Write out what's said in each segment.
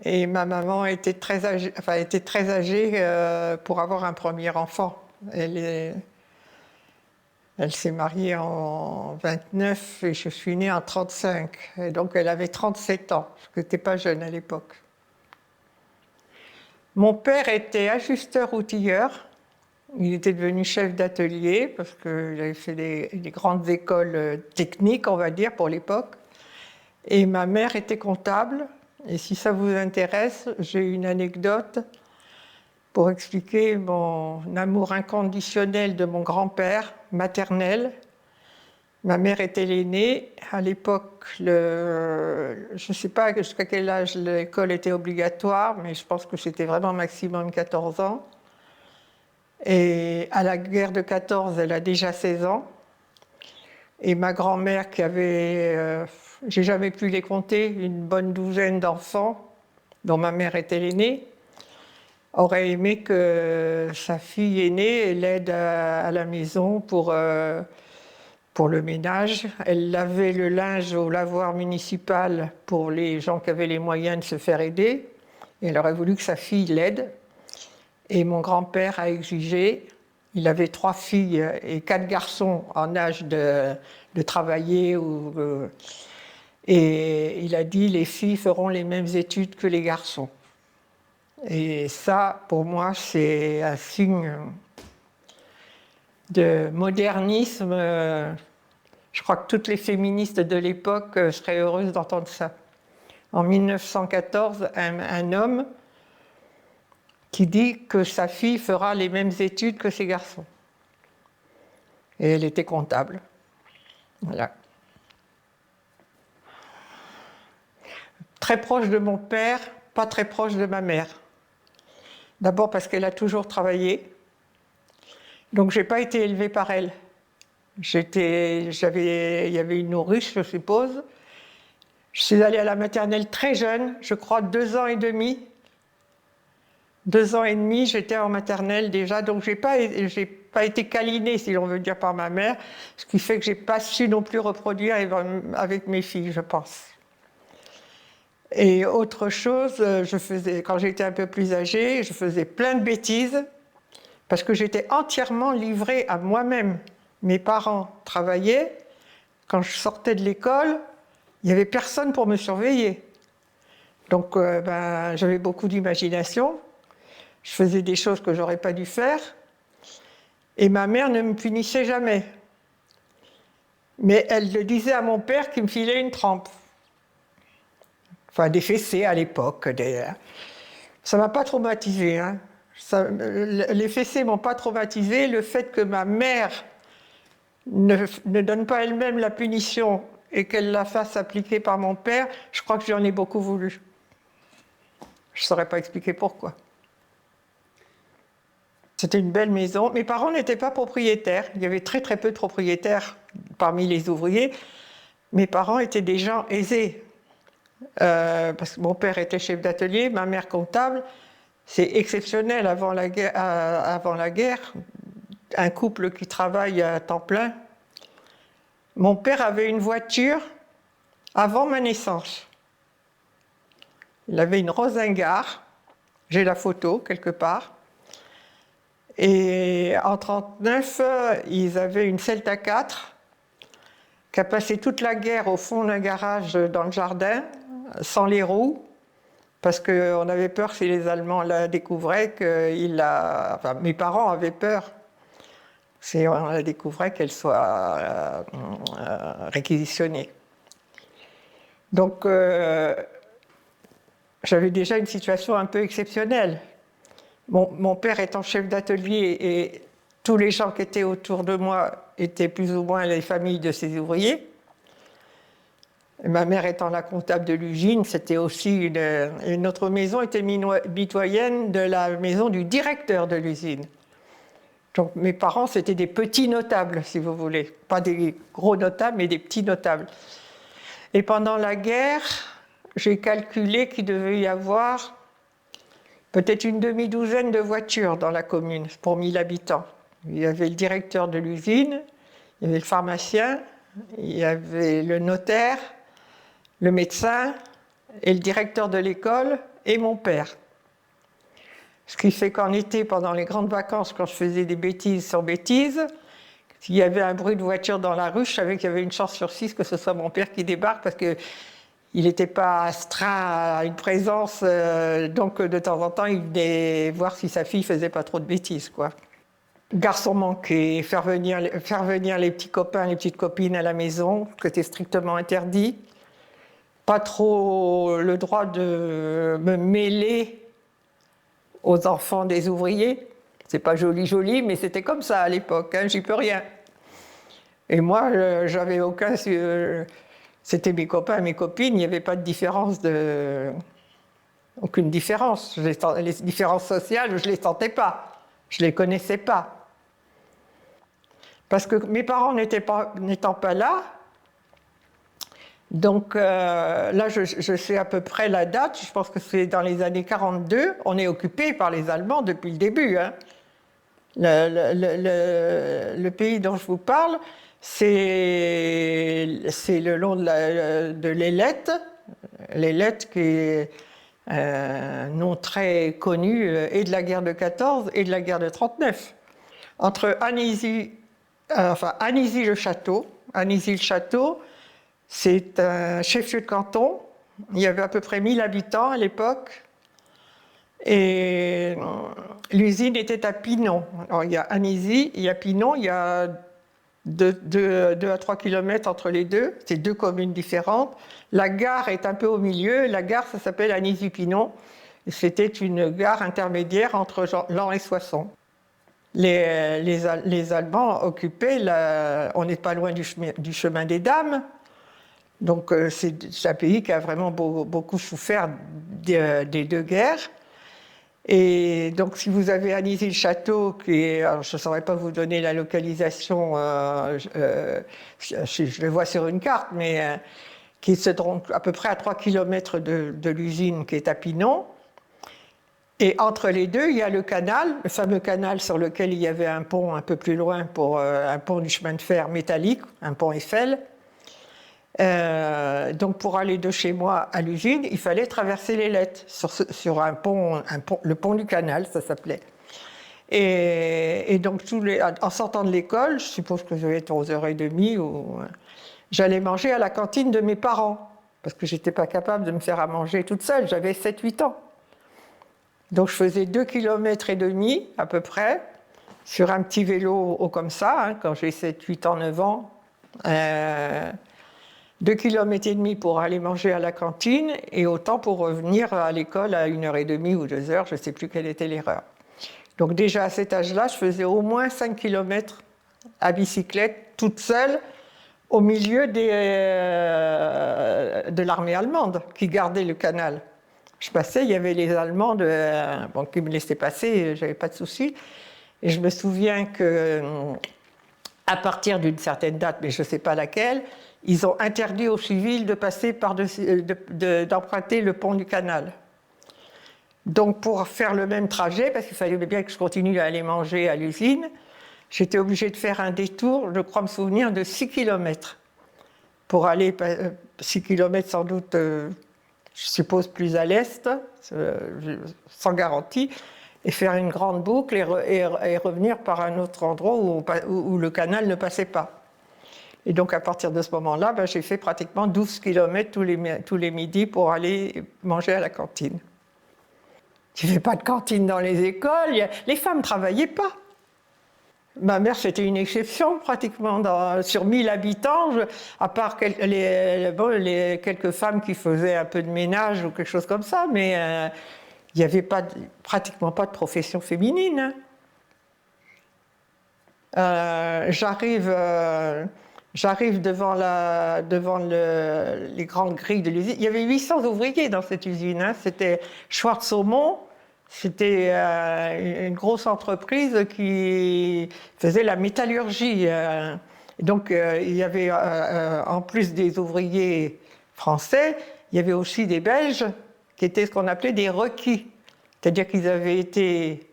Et ma maman était très âgée pour avoir un premier enfant. Elle s'est mariée en 29 et je suis née en 35. Et donc elle avait 37 ans, ce qui n'était pas jeune à l'époque. Mon père était ajusteur-outilleur. Il était devenu chef d'atelier parce qu'il avait fait des grandes écoles techniques, on va dire, pour l'époque. Et ma mère était comptable. Et si ça vous intéresse, j'ai une anecdote pour expliquer mon amour inconditionnel de mon grand-père maternel. Ma mère était l'aînée. À l'époque, je ne sais pas jusqu'à quel âge l'école était obligatoire, mais je pense que c'était vraiment maximum 14 ans. Et à la guerre de 14, elle a déjà 16 ans. Et ma grand-mère qui avait, j'ai jamais pu les compter, une bonne douzaine d'enfants, dont ma mère était l'aînée, aurait aimé que sa fille aînée l'aide à la maison pour le ménage. Elle lavait le linge au lavoir municipal pour les gens qui avaient les moyens de se faire aider. Et elle aurait voulu que sa fille l'aide. Et mon grand-père a exigé, il avait 3 filles et 4 garçons en âge de travailler. Et il a dit, les filles feront les mêmes études que les garçons. Et ça, pour moi, c'est un signe de modernisme. Je crois que toutes les féministes de l'époque seraient heureuses d'entendre ça. En 1914, un homme qui dit que sa fille fera les mêmes études que ses garçons. Et elle était comptable. Voilà. Très proche de mon père, pas très proche de ma mère. D'abord parce qu'elle a toujours travaillé. Donc je n'ai pas été élevée par elle. Il y avait une nourrice, je suppose. Je suis allée à la maternelle très jeune, je crois 2 ans et demi. 2 ans et demi, j'étais en maternelle déjà, donc j'ai pas été câlinée, si l'on veut dire, par ma mère, ce qui fait que j'ai pas su non plus reproduire avec mes filles, je pense. Et autre chose, quand j'étais un peu plus âgée, je faisais plein de bêtises, parce que j'étais entièrement livrée à moi-même. Mes parents travaillaient, quand je sortais de l'école, il n'y avait personne pour me surveiller. Donc j'avais beaucoup d'imagination, je faisais des choses que j'aurais pas dû faire, et ma mère ne me punissait jamais. Mais elle le disait à mon père qui me filait une trempe. Enfin, des fessées à l'époque. Ça ne m'a pas traumatisée. Hein. Les fessées ne m'ont pas traumatisée. Le fait que ma mère ne donne pas elle-même la punition et qu'elle la fasse appliquer par mon père, je crois que j'en ai beaucoup voulu. Je ne saurais pas expliquer pourquoi. C'était une belle maison. Mes parents n'étaient pas propriétaires. Il y avait très très peu de propriétaires parmi les ouvriers. Mes parents étaient des gens aisés. Parce que mon père était chef d'atelier, ma mère comptable. C'est exceptionnel avant la guerre, un couple qui travaille à temps plein. Mon père avait une voiture avant ma naissance. Il avait une Rosengart, j'ai la photo quelque part. Et en 1939, ils avaient une Celta 4 qui a passé toute la guerre au fond d'un garage dans le jardin, sans les roues, parce qu'on avait peur, si les Allemands la découvraient, mes parents avaient peur. Si on la découvrait, qu'elle soit réquisitionnée. Donc, j'avais déjà une situation un peu exceptionnelle. Mon père étant chef d'atelier et tous les gens qui étaient autour de moi étaient plus ou moins les familles de ces ouvriers. Et ma mère étant la comptable de l'usine, c'était aussi notre maison était mitoyenne de la maison du directeur de l'usine. Donc mes parents, c'était des petits notables, si vous voulez. Pas des gros notables, mais des petits notables. Et pendant la guerre, j'ai calculé qu'il devait y avoir peut-être une demi-douzaine de voitures dans la commune pour 1000 habitants. Il y avait le directeur de l'usine, il y avait le pharmacien, il y avait le notaire, le médecin et le directeur de l'école et mon père. Ce qui fait qu'en été, pendant les grandes vacances, quand je faisais des bêtises sur bêtises, s'il y avait un bruit de voiture dans la rue, je savais qu'il y avait une chance sur 6 que ce soit mon père qui débarque parce qu'il n'était pas astreint à une présence. Donc, de temps en temps, il venait voir si sa fille faisait pas trop de bêtises, quoi. Garçon manqué, faire venir les petits copains, les petites copines à la maison, que c'était strictement interdit. Pas trop le droit de me mêler aux enfants des ouvriers. C'est pas joli, mais c'était comme ça à l'époque, hein, j'y peux rien. Et moi, j'avais aucun... c'était mes copains, mes copines, il n'y avait pas de différence aucune différence. Les différences sociales, je ne les sentais pas. Je ne les connaissais pas. Parce que mes parents n'étant pas là, donc là, je sais à peu près la date, je pense que c'est dans les années 42, on est occupé par les Allemands depuis le début. Hein. Le pays dont je vous parle, c'est le long de l'Ailette, l'Ailette qui est un nom très connu et de la guerre de 14 et de la guerre de 39. Entre Anizy-le-Château, c'est un chef-lieu de canton. Il y avait à peu près 1000 habitants à l'époque. Et l'usine était à Pinon. Alors, il y a Anizy, il y a Pinon, il y a 2 à 3 kilomètres entre les deux. C'est 2 communes différentes. La gare est un peu au milieu. La gare, ça s'appelle Anizy-Pinon. C'était une gare intermédiaire entre Laon et Soissons. Les Allemands occupaient, on n'est pas loin du chemin des Dames, donc c'est un pays qui a vraiment beaucoup souffert des 2 guerres. Et donc si vous avez Anizy-le-Château, alors je ne saurais pas vous donner la localisation, je le vois sur une carte, mais qui se trouve à peu près à 3 km de l'usine qui est à Pinon. Et entre les deux, il y a le canal, le fameux canal sur lequel il y avait un pont un peu plus loin, un pont du chemin de fer métallique, un pont Eiffel. Donc pour aller de chez moi à l'usine, il fallait traverser l'Ailette sur un pont, le pont du canal, ça s'appelait. Et donc en sortant de l'école, je suppose que je devais être aux 11h30, j'allais manger à la cantine de mes parents, parce que je n'étais pas capable de me faire à manger toute seule, j'avais 7-8 ans. Donc je faisais 2,5 km à peu près, sur un petit vélo comme ça, hein, quand j'ai 7-8 ans, 9 ans. 2,5 km pour aller manger à la cantine, et autant pour revenir à l'école à 1h30 ou 2h, je ne sais plus quelle était l'erreur. Donc déjà à cet âge-là, je faisais au moins 5 km à bicyclette, toute seule, au milieu de l'armée allemande, qui gardait le canal. Je passais, il y avait les Allemands qui me laissaient passer, j'avais pas de souci. Et je me souviens qu'à partir d'une certaine date, mais je ne sais pas laquelle, ils ont interdit aux civils de passer d'emprunter le pont du canal. Donc pour faire le même trajet, parce qu'il fallait bien que je continue à aller manger à l'usine, j'étais obligée de faire un détour, je crois me souvenir, de 6 km. Pour aller 6 km sans doute... je suppose plus à l'est, sans garantie, et faire une grande boucle et revenir par un autre endroit où le canal ne passait pas. Et donc à partir de ce moment-là, j'ai fait pratiquement 12 km tous les midis pour aller manger à la cantine. Tu ne fais pas de cantine dans les écoles, les femmes ne travaillaient pas. Ma mère, c'était une exception pratiquement sur 1000 habitants, à part quelques femmes qui faisaient un peu de ménage ou quelque chose comme ça, mais il n'y avait pratiquement pas de profession féminine. J'arrive devant les grandes grilles de l'usine. Il y avait 800 ouvriers dans cette usine. Hein. C'était Schwarz-Saumon. C'était une grosse entreprise qui faisait la métallurgie. Donc il y avait, en plus des ouvriers français, il y avait aussi des Belges qui étaient ce qu'on appelait des requis. C'est-à-dire qu'ils avaient été,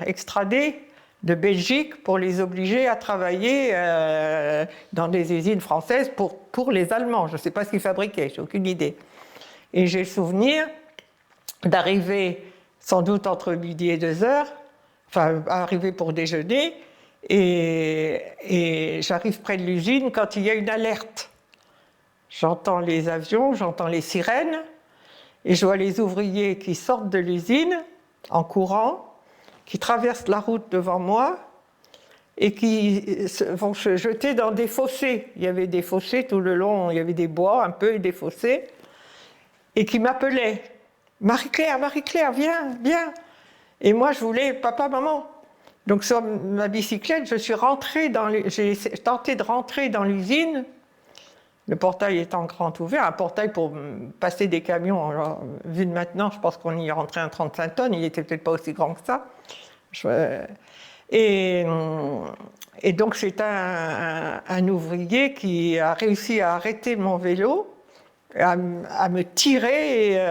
extradés de Belgique pour les obliger à travailler dans des usines françaises pour les Allemands. Je ne sais pas ce qu'ils fabriquaient, j'ai aucune idée. Et j'ai le souvenir d'arriver sans doute entre midi et 2 heures, enfin arriver pour déjeuner, et j'arrive près de l'usine quand il y a une alerte. J'entends les avions, j'entends les sirènes, et je vois les ouvriers qui sortent de l'usine en courant, qui traversent la route devant moi et qui vont se jeter dans des fossés. Il y avait des fossés tout le long, il y avait des bois un peu et des fossés, et qui m'appelaient. Marie-Claire, Marie-Claire, viens, viens. Et moi, je voulais papa, maman. Donc sur ma bicyclette, j'ai tenté de rentrer dans l'usine, le portail étant grand ouvert, un portail pour passer des camions. Alors, vu de maintenant, je pense qu'on y rentrait un 35 tonnes, il n'était peut-être pas aussi grand que ça. Et donc c'est un ouvrier qui a réussi à arrêter mon vélo, à me tirer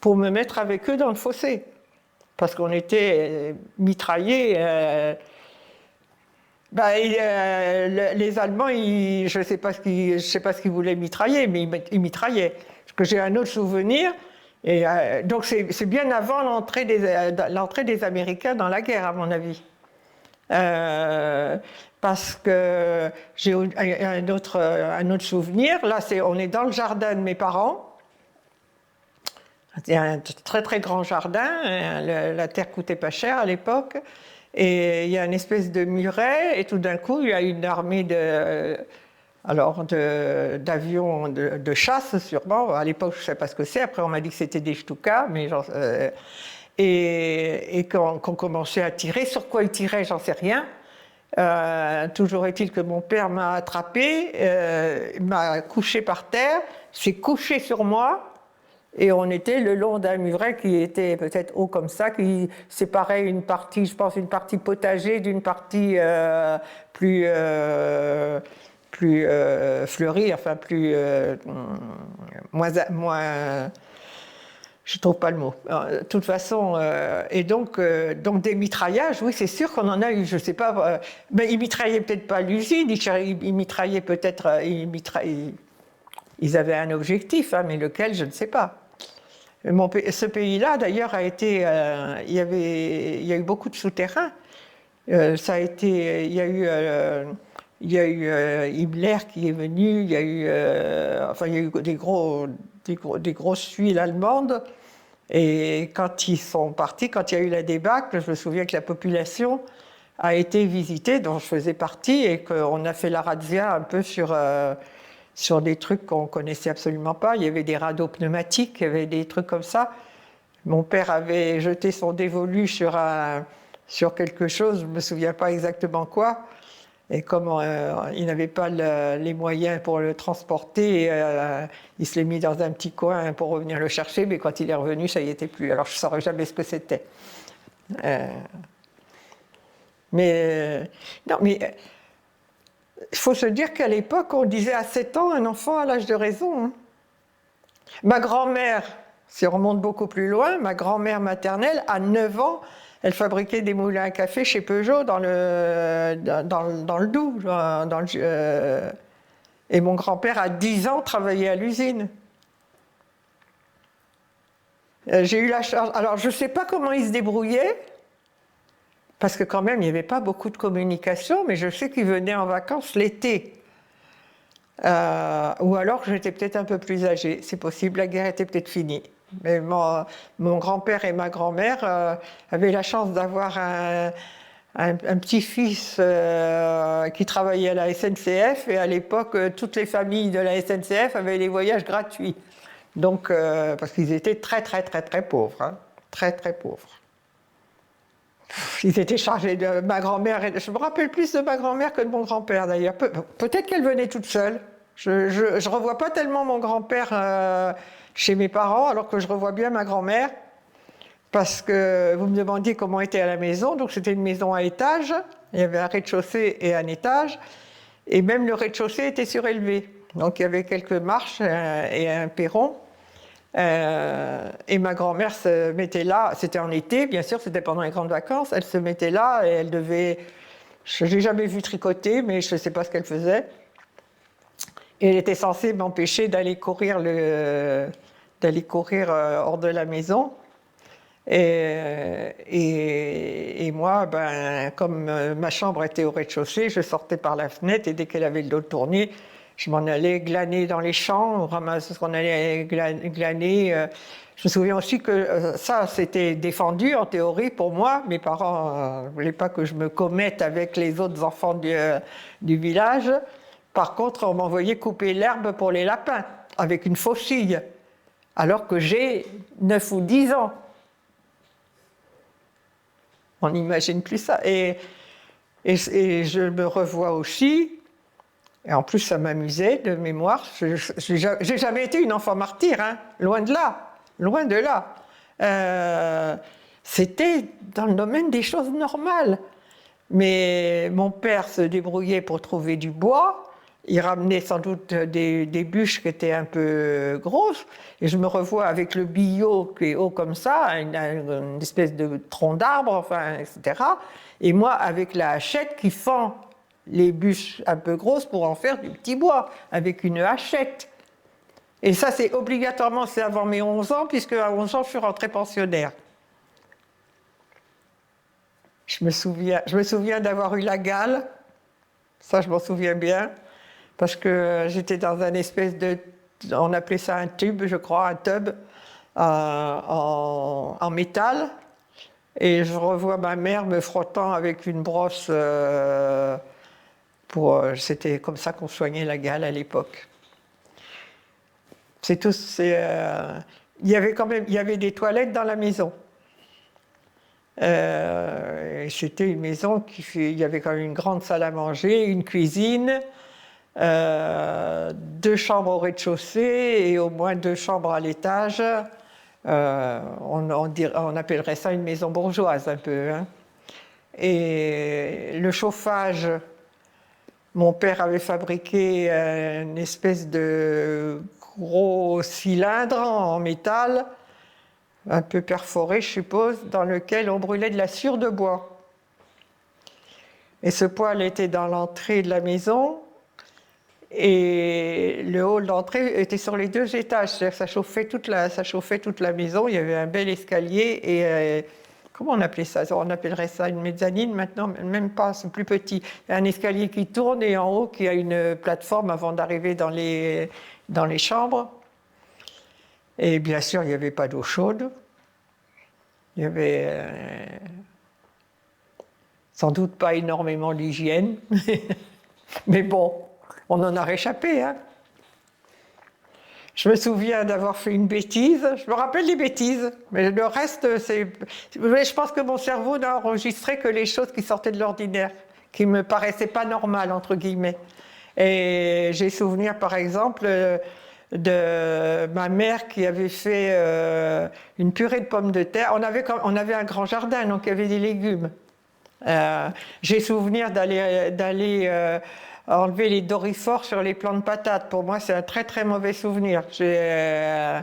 pour me mettre avec eux dans le fossé. Parce qu'on était mitraillés. Les Allemands, je ne sais pas ce qu'ils voulaient mitrailler, mais ils mitraillaient. Parce que j'ai un autre souvenir. Et, donc c'est bien avant l'entrée des Américains dans la guerre, à mon avis. Parce que j'ai un autre souvenir. Là, on est dans le jardin de mes parents. C'est un très très grand jardin. La terre coûtait pas cher à l'époque. Et il y a une espèce de muret, et tout d'un coup, il y a une armée d'avions de chasse, sûrement. À l'époque, je ne sais pas ce que c'est. Après, on m'a dit que c'était des Stuka, mais et qu'on commençait à tirer. Sur quoi ils tiraient, j'en sais rien. Toujours est-il que mon père m'a attrapé, m'a couché par terre, s'est couché sur moi. Et on était le long d'un muret qui était peut-être haut comme ça, qui séparait une partie, je pense, une partie potager d'une partie plus fleurie, enfin plus moins, je trouve pas le mot. De toute façon, et donc des mitraillages, oui, c'est sûr qu'on en a eu. Je sais pas, mais ils mitraillaient peut-être pas l'usine, ils mitraillaient peut-être, ils avaient un objectif, hein, mais lequel, je ne sais pas. Ce pays-là, d'ailleurs, a été. Il y a eu beaucoup de souterrains. Ça a été. Il y a eu Himmler qui est venu. Il y a eu. Enfin, il y a eu des grosses tuiles allemandes. Et quand ils sont partis, quand il y a eu la débâcle, je me souviens que la population a été visitée, dont je faisais partie, et qu'on a fait la razzia un peu sur des trucs qu'on ne connaissait absolument pas. Il y avait des radeaux pneumatiques, il y avait des trucs comme ça. Mon père avait jeté son dévolu sur quelque chose, je ne me souviens pas exactement quoi. Et comme il n'avait pas les moyens pour le transporter, il se l'est mis dans un petit coin pour revenir le chercher, mais quand il est revenu, ça y était plus. Alors je ne saurais jamais ce que c'était. Non, mais il faut se dire qu'à l'époque, on disait à 7 ans, un enfant à l'âge de raison. Hein. Ma grand-mère, si on remonte beaucoup plus loin, ma grand-mère maternelle, à 9 ans, elle fabriquait des moulins à café chez Peugeot dans le Doubs. Et mon grand-père, à 10 ans, travaillait à l'usine. J'ai eu la chance. Alors, je ne sais pas comment ils se débrouillaient, parce que quand même, il n'y avait pas beaucoup de communication, mais je sais qu'ils venaient en vacances l'été. Ou alors j'étais peut-être un peu plus âgée, c'est possible, la guerre était peut-être finie. Mais mon grand-père et ma grand-mère avaient la chance d'avoir un petit-fils qui travaillait à la SNCF, et à l'époque, toutes les familles de la SNCF avaient les voyages gratuits. Donc, parce qu'ils étaient très, très, très, très pauvres. Hein, très, très pauvres. Ils étaient chargés de ma grand-mère. Je me rappelle plus de ma grand-mère que de mon grand-père, d'ailleurs. Peut-être qu'elle venait toute seule. Je ne revois pas tellement mon grand-père chez mes parents, alors que je revois bien ma grand-mère. Parce que vous me demandiez comment était à la maison. Donc, c'était une maison à étage. Il y avait un rez-de-chaussée et un étage. Et même le rez-de-chaussée était surélevé. Donc, il y avait quelques marches et un perron. Et ma grand-mère se mettait là, c'était en été, bien sûr, c'était pendant les grandes vacances, elle se mettait là et elle devait, je ne l'ai jamais vue tricoter, mais je ne sais pas ce qu'elle faisait. Et elle était censée m'empêcher d'aller courir d'aller courir hors de la maison. Et moi, comme ma chambre était au rez-de-chaussée, je sortais par la fenêtre et dès qu'elle avait le dos tourné, je m'en allais glaner dans les champs, ramasser ce qu'on allait glaner. Je me souviens aussi que ça, c'était défendu en théorie pour moi. Mes parents ne voulaient pas que je me commette avec les autres enfants du village. Par contre, on m'envoyait couper l'herbe pour les lapins avec une faucille, alors que j'ai 9 ou 10 ans. On n'imagine plus ça. Et je me revois aussi, et en plus ça m'amusait de mémoire, j'ai jamais été une enfant martyre, hein, loin de là, loin de là. C'était dans le domaine des choses normales. Mais mon père se débrouillait pour trouver du bois. Il ramenait sans doute des bûches qui étaient un peu grosses. Et je me revois avec le billot qui est haut comme ça, une espèce de tronc d'arbre, enfin, etc. Et moi, avec la hachette qui fend les bûches un peu grosses pour en faire du petit bois, avec une hachette. Et ça, c'est obligatoirement, c'est avant mes 11 ans, puisque à 11 ans, je suis rentrée pensionnaire. Je me souviens d'avoir eu la gale, ça je m'en souviens bien, parce que j'étais dans un espèce de, on appelait ça un tube, je crois, un tub en métal, et je revois ma mère me frottant avec une brosse c'était comme ça qu'on soignait la gale à l'époque. Il y avait des toilettes dans la maison. C'était une maison il y avait quand même une grande salle à manger, une cuisine, 2 chambres au rez-de-chaussée et au moins 2 chambres à l'étage. On appellerait ça une maison bourgeoise un peu. Hein. Et le chauffage, mon père avait fabriqué une espèce de gros cylindre en métal, un peu perforé, je suppose, dans lequel on brûlait de la sciure de bois. Et ce poêle était dans l'entrée de la maison, et le hall d'entrée était sur les 2 étages, c'est-à-dire que ça chauffait toute la maison. Il y avait un bel escalier, et comment on appelait ça? On appellerait ça une mezzanine maintenant, même pas, c'est plus petit. Il y a un escalier qui tourne, et en haut, qui a une plateforme avant d'arriver dans les chambres. Et bien sûr, il n'y avait pas d'eau chaude. Il n'y avait sans doute pas énormément d'hygiène. Mais bon, on en a réchappé. Hein. Je me souviens d'avoir fait une bêtise. Je me rappelle des bêtises. Mais le reste, je pense que mon cerveau n'a enregistré que les choses qui sortaient de l'ordinaire, qui ne me paraissaient pas normales, entre guillemets. Et j'ai souvenir, par exemple, de ma mère qui avait fait une purée de pommes de terre. On avait un grand jardin, donc il y avait des légumes. J'ai souvenir d'aller enlever les doryphores sur les plants de patates. Pour moi, c'est un très très mauvais souvenir. J'ai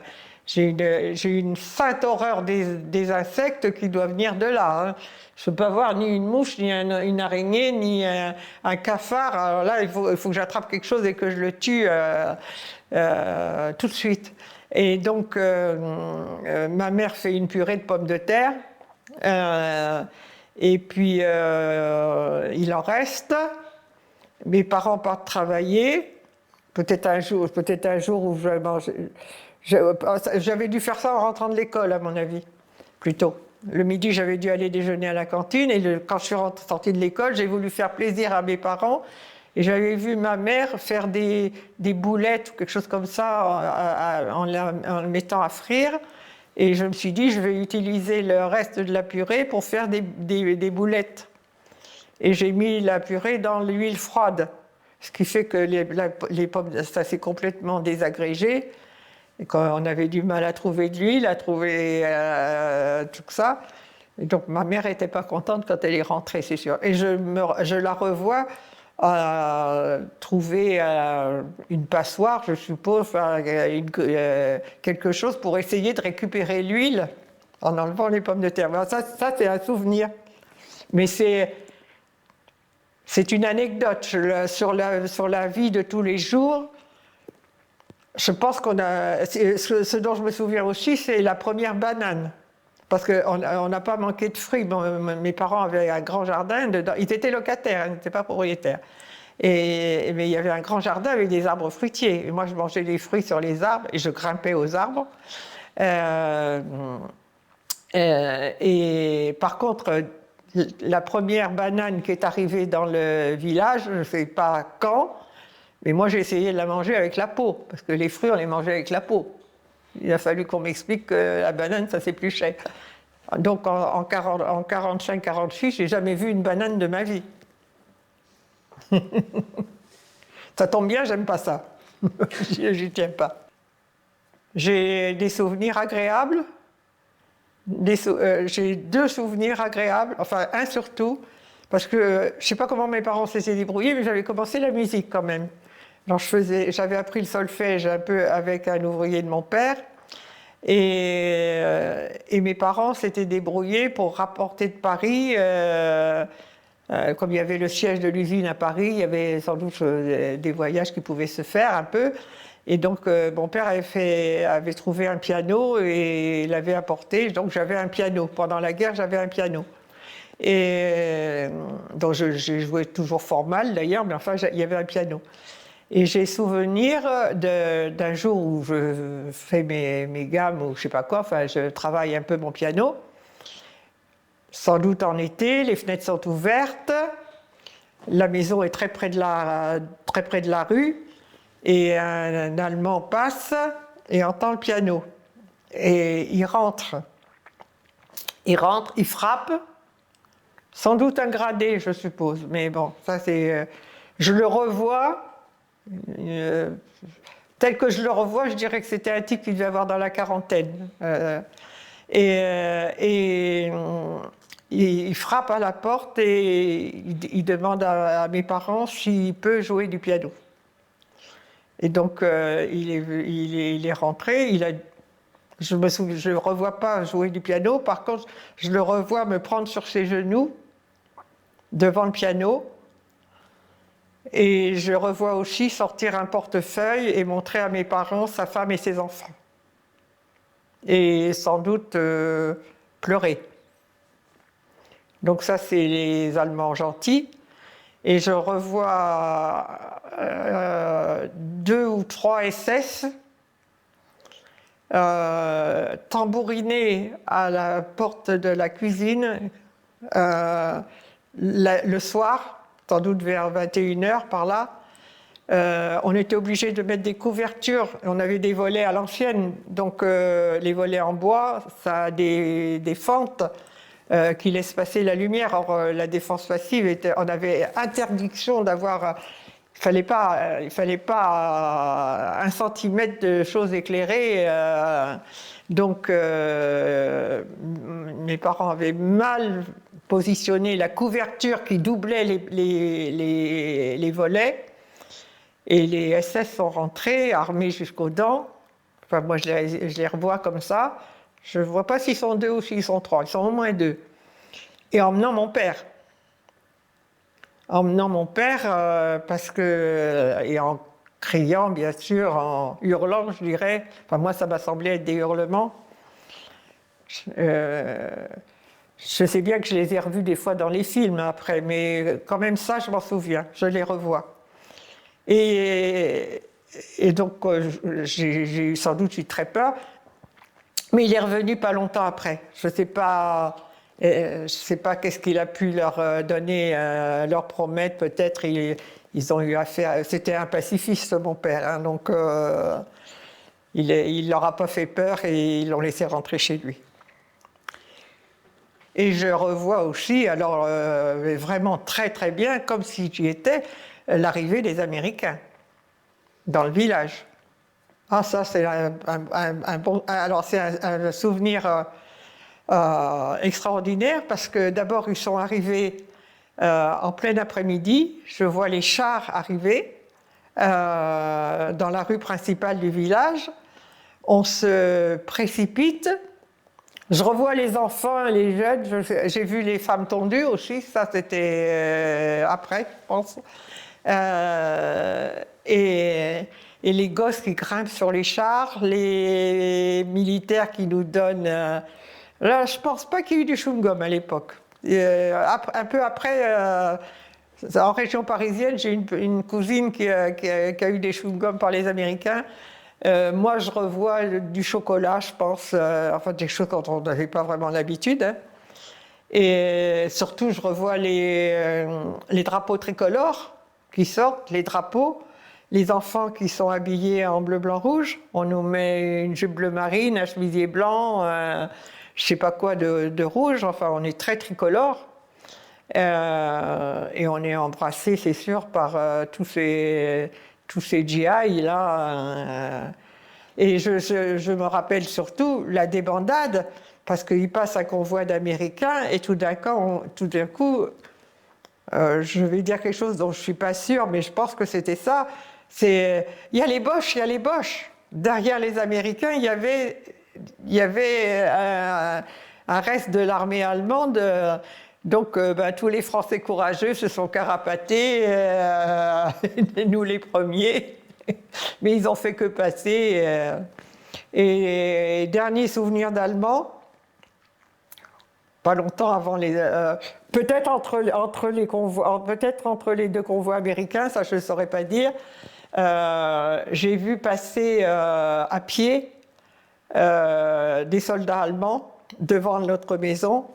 une sainte horreur des insectes qui doivent venir de là. Hein. Je ne peux pas voir ni une mouche, ni une araignée, ni un cafard. Alors là, il faut que j'attrape quelque chose et que je le tue tout de suite. Et donc, ma mère fait une purée de pommes de terre. Et puis, il en reste. Mes parents partent travailler. Peut-être un jour où j'avais dû faire ça en rentrant de l'école, à mon avis, plutôt. Le midi, j'avais dû aller déjeuner à la cantine. Et quand je suis sortie de l'école, j'ai voulu faire plaisir à mes parents. Et j'avais vu ma mère faire des boulettes ou quelque chose comme ça en le mettant à frire. Et je me suis dit, je vais utiliser le reste de la purée pour faire des boulettes. Et j'ai mis la purée dans l'huile froide, ce qui fait que les pommes, ça s'est complètement désagrégé. Et quand on avait du mal à trouver de l'huile, à trouver tout ça. Et donc ma mère n'était pas contente quand elle est rentrée, c'est sûr. Et je la revois trouver une passoire, je suppose, quelque chose pour essayer de récupérer l'huile en enlevant les pommes de terre. Ça c'est un souvenir. Mais c'est une anecdote sur la vie de tous les jours. Je pense qu'on a. Ce dont je me souviens aussi, c'est la première banane. Parce qu'on n'a pas manqué de fruits. Bon, mes parents avaient un grand jardin. Ils étaient locataires, ils n'étaient pas propriétaires. Mais il y avait un grand jardin avec des arbres fruitiers. Et moi, je mangeais les fruits sur les arbres et je grimpais aux arbres. Et par contre, la première banane qui est arrivée dans le village, je ne sais pas quand, mais moi j'ai essayé de la manger avec la peau, parce que les fruits on les mangeait avec la peau. Il a fallu qu'on m'explique que la banane ça s'épluchait. Donc en 45-46, j'ai jamais vu une banane de ma vie. Ça tombe bien, j'aime pas ça. J'y tiens pas. J'ai des souvenirs agréables. J'ai 2 souvenirs agréables, enfin un surtout, parce que je ne sais pas comment mes parents s'étaient débrouillés, mais j'avais commencé la musique quand même. Alors j'avais appris le solfège un peu avec un ouvrier de mon père, et mes parents s'étaient débrouillés pour rapporter de Paris, comme il y avait le siège de l'usine à Paris, il y avait sans doute des voyages qui pouvaient se faire un peu. Et donc, mon père avait trouvé un piano et l'avait apporté. Donc, j'avais un piano. Pendant la guerre, j'avais un piano. Et donc, j'ai joué toujours fort mal d'ailleurs, mais enfin, il y avait un piano. Et j'ai souvenir d'un jour où je fais mes gammes ou je sais pas quoi, enfin, je travaille un peu mon piano. Sans doute en été, les fenêtres sont ouvertes, la maison est très près de la rue. Et un Allemand passe et entend le piano. Et il rentre, il frappe, sans doute un gradé, je suppose. Mais bon, ça c'est. Je le revois, tel que je le revois, je dirais que c'était un type qui devait avoir dans la quarantaine. Il frappe à la porte et il demande à mes parents s'il peut jouer du piano. Et donc, il est rentré, je ne le revois pas jouer du piano, par contre, je le revois me prendre sur ses genoux devant le piano, et je revois aussi sortir un portefeuille et montrer à mes parents sa femme et ses enfants. Et sans doute pleurer. Donc ça, c'est les Allemands gentils. Et je revois 2 ou 3 SS tambouriner à la porte de la cuisine le soir, sans doute vers 21h par là. On était obligé de mettre des couvertures, on avait des volets à l'ancienne, donc les volets en bois, ça a des fentes qui laisse passer la lumière. Or, la défense passive, on avait interdiction d'avoir. Il fallait pas 1 centimètre de choses éclairées. Donc, mes parents avaient mal positionné la couverture qui doublait les volets. Et les SS sont rentrés, armés jusqu'aux dents. Enfin, moi, je les revois comme ça. Je ne vois pas s'ils sont 2 ou s'ils sont 3. Ils sont au moins 2. Et emmenant mon père. Parce que... Et en criant, bien sûr, en hurlant, je dirais. Enfin, moi, ça m'a semblé être des hurlements. Je sais bien que je les ai revus des fois dans les films après, mais quand même ça, je m'en souviens. Je les revois. Et donc, j'ai sans doute eu très peur. Mais il est revenu pas longtemps après. Je ne sais pas qu'est-ce qu'il a pu leur donner, leur promettre. Peut-être ils ont eu affaire. C'était un pacifiste, mon père, hein, donc il leur a pas fait peur et ils l'ont laissé rentrer chez lui. Et je revois aussi, alors vraiment très très bien, comme si j'y étais, l'arrivée des Américains dans le village. Ah, ça, c'est un bon. Alors, c'est un souvenir extraordinaire parce que d'abord, ils sont arrivés en plein après-midi. Je vois les chars arriver dans la rue principale du village. On se précipite. Je revois les enfants, les jeunes. J'ai vu les femmes tondues aussi. Ça, c'était après, je pense. Et et les gosses qui grimpent sur les chars, les militaires qui nous donnent... là, je ne pense pas qu'il y ait eu du chewing-gum à l'époque. Un peu après, en région parisienne, j'ai une cousine qui a eu des chewing-gums par les Américains. Moi, je revois du chocolat, je pense, enfin des choses dont on n'avait pas vraiment l'habitude. Hein. Et surtout, je revois les drapeaux tricolores qui sortent, les drapeaux, les enfants qui sont habillés en bleu, blanc, rouge. On nous met une jupe bleu marine, un chemisier blanc, je ne sais pas quoi de rouge. Enfin, on est très tricolore. Et on est embrassé, c'est sûr, par tous ces GI là. Et je me rappelle surtout la débandade, parce qu'il passe un convoi d'Américains, et tout d'un coup, je vais dire quelque chose dont je ne suis pas sûre, mais je pense que c'était ça. Il y a les Boches, il y a les Boches. Derrière les Américains, il y avait un reste de l'armée allemande. Donc, tous les Français courageux se sont carapatés, nous les premiers, mais ils n'ont fait que passer. Et dernier souvenir d'Allemands, pas longtemps avant les... peut-être entre les deux convois américains, ça je ne saurais pas dire, j'ai vu passer à pied des soldats allemands devant notre maison.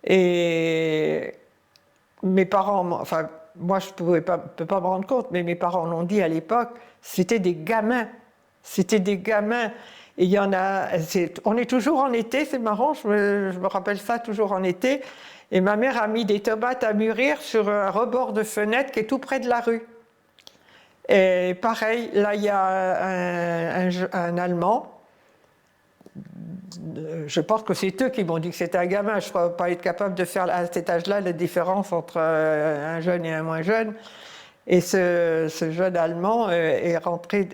Et mes parents, enfin, moi je ne peux pas me rendre compte, mais mes parents l'ont dit à l'époque, c'était des gamins. C'était des gamins. Et il y en a. On est toujours en été, c'est marrant, je me rappelle ça toujours en été. Et ma mère a mis des tomates à mûrir sur un rebord de fenêtre qui est tout près de la rue. Et pareil, là il y a un Allemand. Je pense que c'est eux qui m'ont dit que c'était un gamin. Je ne crois pas être capable de faire à cet âge-là la différence entre un jeune et un moins jeune. Et ce jeune Allemand est rentré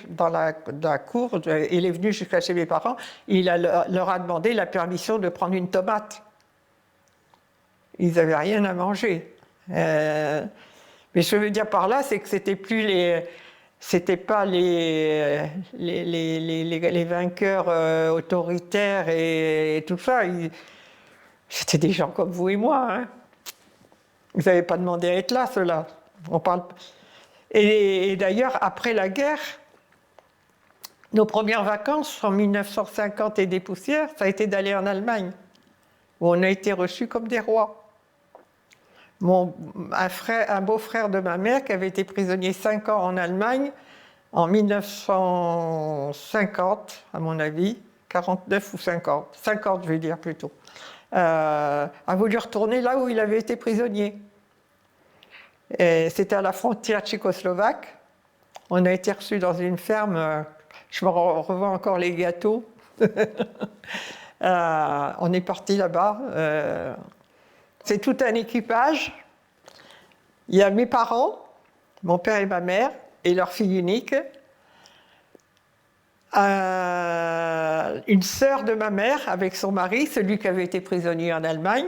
dans la cour, il est venu jusqu'à chez mes parents, il leur a demandé la permission de prendre une tomate. Ils n'avaient rien à manger. Mais je veux dire par là, c'est que c'était pas les vainqueurs autoritaires et tout ça. C'était des gens comme vous et moi. Hein. Vous n'avez pas demandé à être là, ceux-là. On parle... Et d'ailleurs, après la guerre, nos premières vacances, en 1950 et des poussières, ça a été d'aller en Allemagne, où on a été reçus comme des rois. Un beau-frère de ma mère, qui avait été prisonnier 5 ans en Allemagne, en 1950, à mon avis, 49 ou 50, 50 je vais dire plutôt, a voulu retourner là où il avait été prisonnier. C'était à la frontière tchécoslovaque. On a été reçus dans une ferme, je me revois encore les gâteaux. On est parti là-bas. C'est tout un équipage. Il y a mes parents, mon père et ma mère, et leur fille unique. Une sœur de ma mère avec son mari, celui qui avait été prisonnier en Allemagne.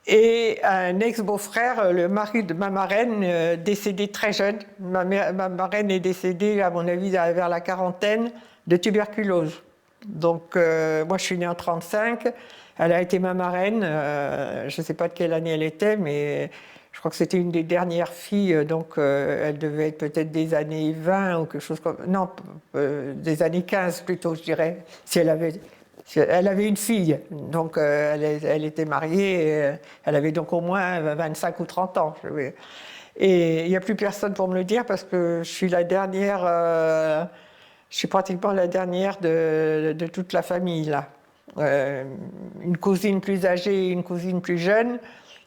Et un ex-beau-frère, le mari de ma marraine, décédé très jeune. Ma marraine est décédée, à mon avis, vers la quarantaine, de tuberculose. Donc, moi, je suis née en 1935. Elle a été ma marraine. Je ne sais pas de quelle année elle était, mais je crois que c'était une des dernières filles. Donc, elle devait être peut-être des années 20 ou quelque chose comme... Non, des années 15 plutôt, je dirais, si elle avait... Elle avait une fille, donc elle était mariée, elle avait donc au moins 25 ou 30 ans. Et il n'y a plus personne pour me le dire parce que je suis la dernière, je suis pratiquement la dernière de toute la famille là. Une cousine plus âgée et une cousine plus jeune,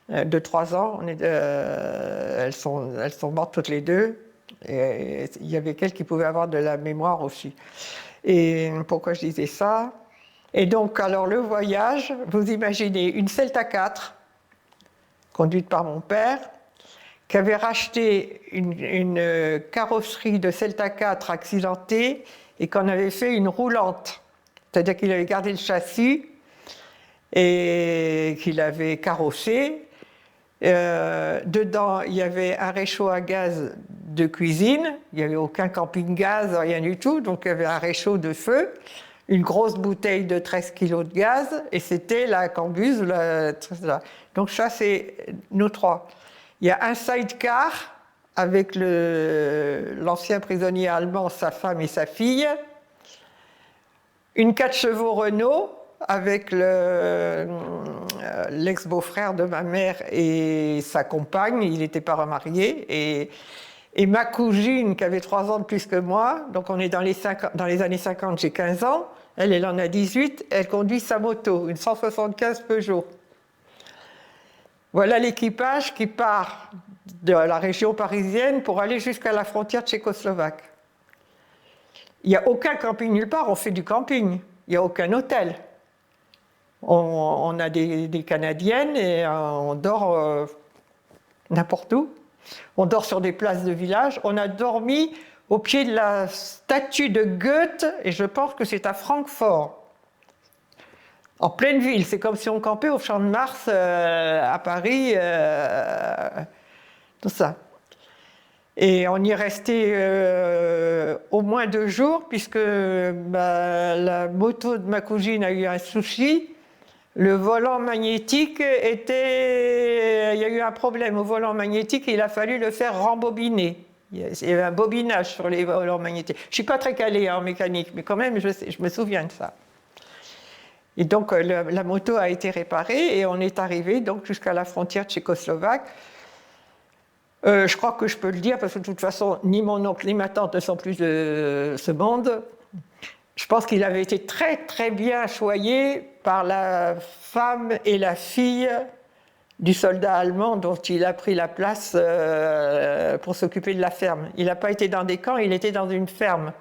de 3 ans, elles sont mortes toutes les deux. Et il y avait qu'elles qui pouvaient avoir de la mémoire aussi. Et pourquoi je disais ça ? Et donc, alors le voyage, vous imaginez une Celta 4, conduite par mon père, qui avait racheté une carrosserie de Celta 4 accidentée et qu'on avait fait une roulante. C'est-à-dire qu'il avait gardé le châssis et qu'il avait carrossé. Dedans, il y avait un réchaud à gaz de cuisine. Il n'y avait aucun camping-gaz, rien du tout. Donc, il y avait un réchaud de feu, une grosse bouteille de 13 kilos de gaz, et c'était la cambuse. Donc, ça, c'est nous trois. Il y a un sidecar avec l'ancien prisonnier allemand, sa femme et sa fille. Une 4 chevaux Renault avec l'ex-beau-frère de ma mère et sa compagne, il n'était pas remarié, et ma cousine qui avait 3 ans de plus que moi, donc on est dans les années 50, j'ai 15 ans, elle en a 18, elle conduit sa moto, une 175 Peugeot. Voilà l'équipage qui part de la région parisienne pour aller jusqu'à la frontière tchécoslovaque. Il n'y a aucun camping nulle part, on fait du camping, il n'y a aucun hôtel. On a des Canadiennes et on dort n'importe où. On dort sur des places de village. On a dormi au pied de la statue de Goethe, et je pense que c'est à Francfort, en pleine ville. C'est comme si on campait au Champ de Mars à Paris, tout ça. Et on y est resté au moins 2 jours, puisque la moto de ma cousine a eu un souci. Le volant magnétique il y a eu un problème au volant magnétique et il a fallu le faire rembobiner. Il y avait un bobinage sur les volants magnétiques. Je ne suis pas très calée en mécanique, mais quand même, je me souviens de ça. Et donc, la moto a été réparée et on est arrivé donc jusqu'à la frontière tchécoslovaque. Je crois que je peux le dire, parce que de toute façon, ni mon oncle ni ma tante ne sont plus de ce monde. Je pense qu'il avait été très très bien choyé par la femme et la fille du soldat allemand dont il a pris la place pour s'occuper de la ferme. Il n'a pas été dans des camps, il était dans une ferme.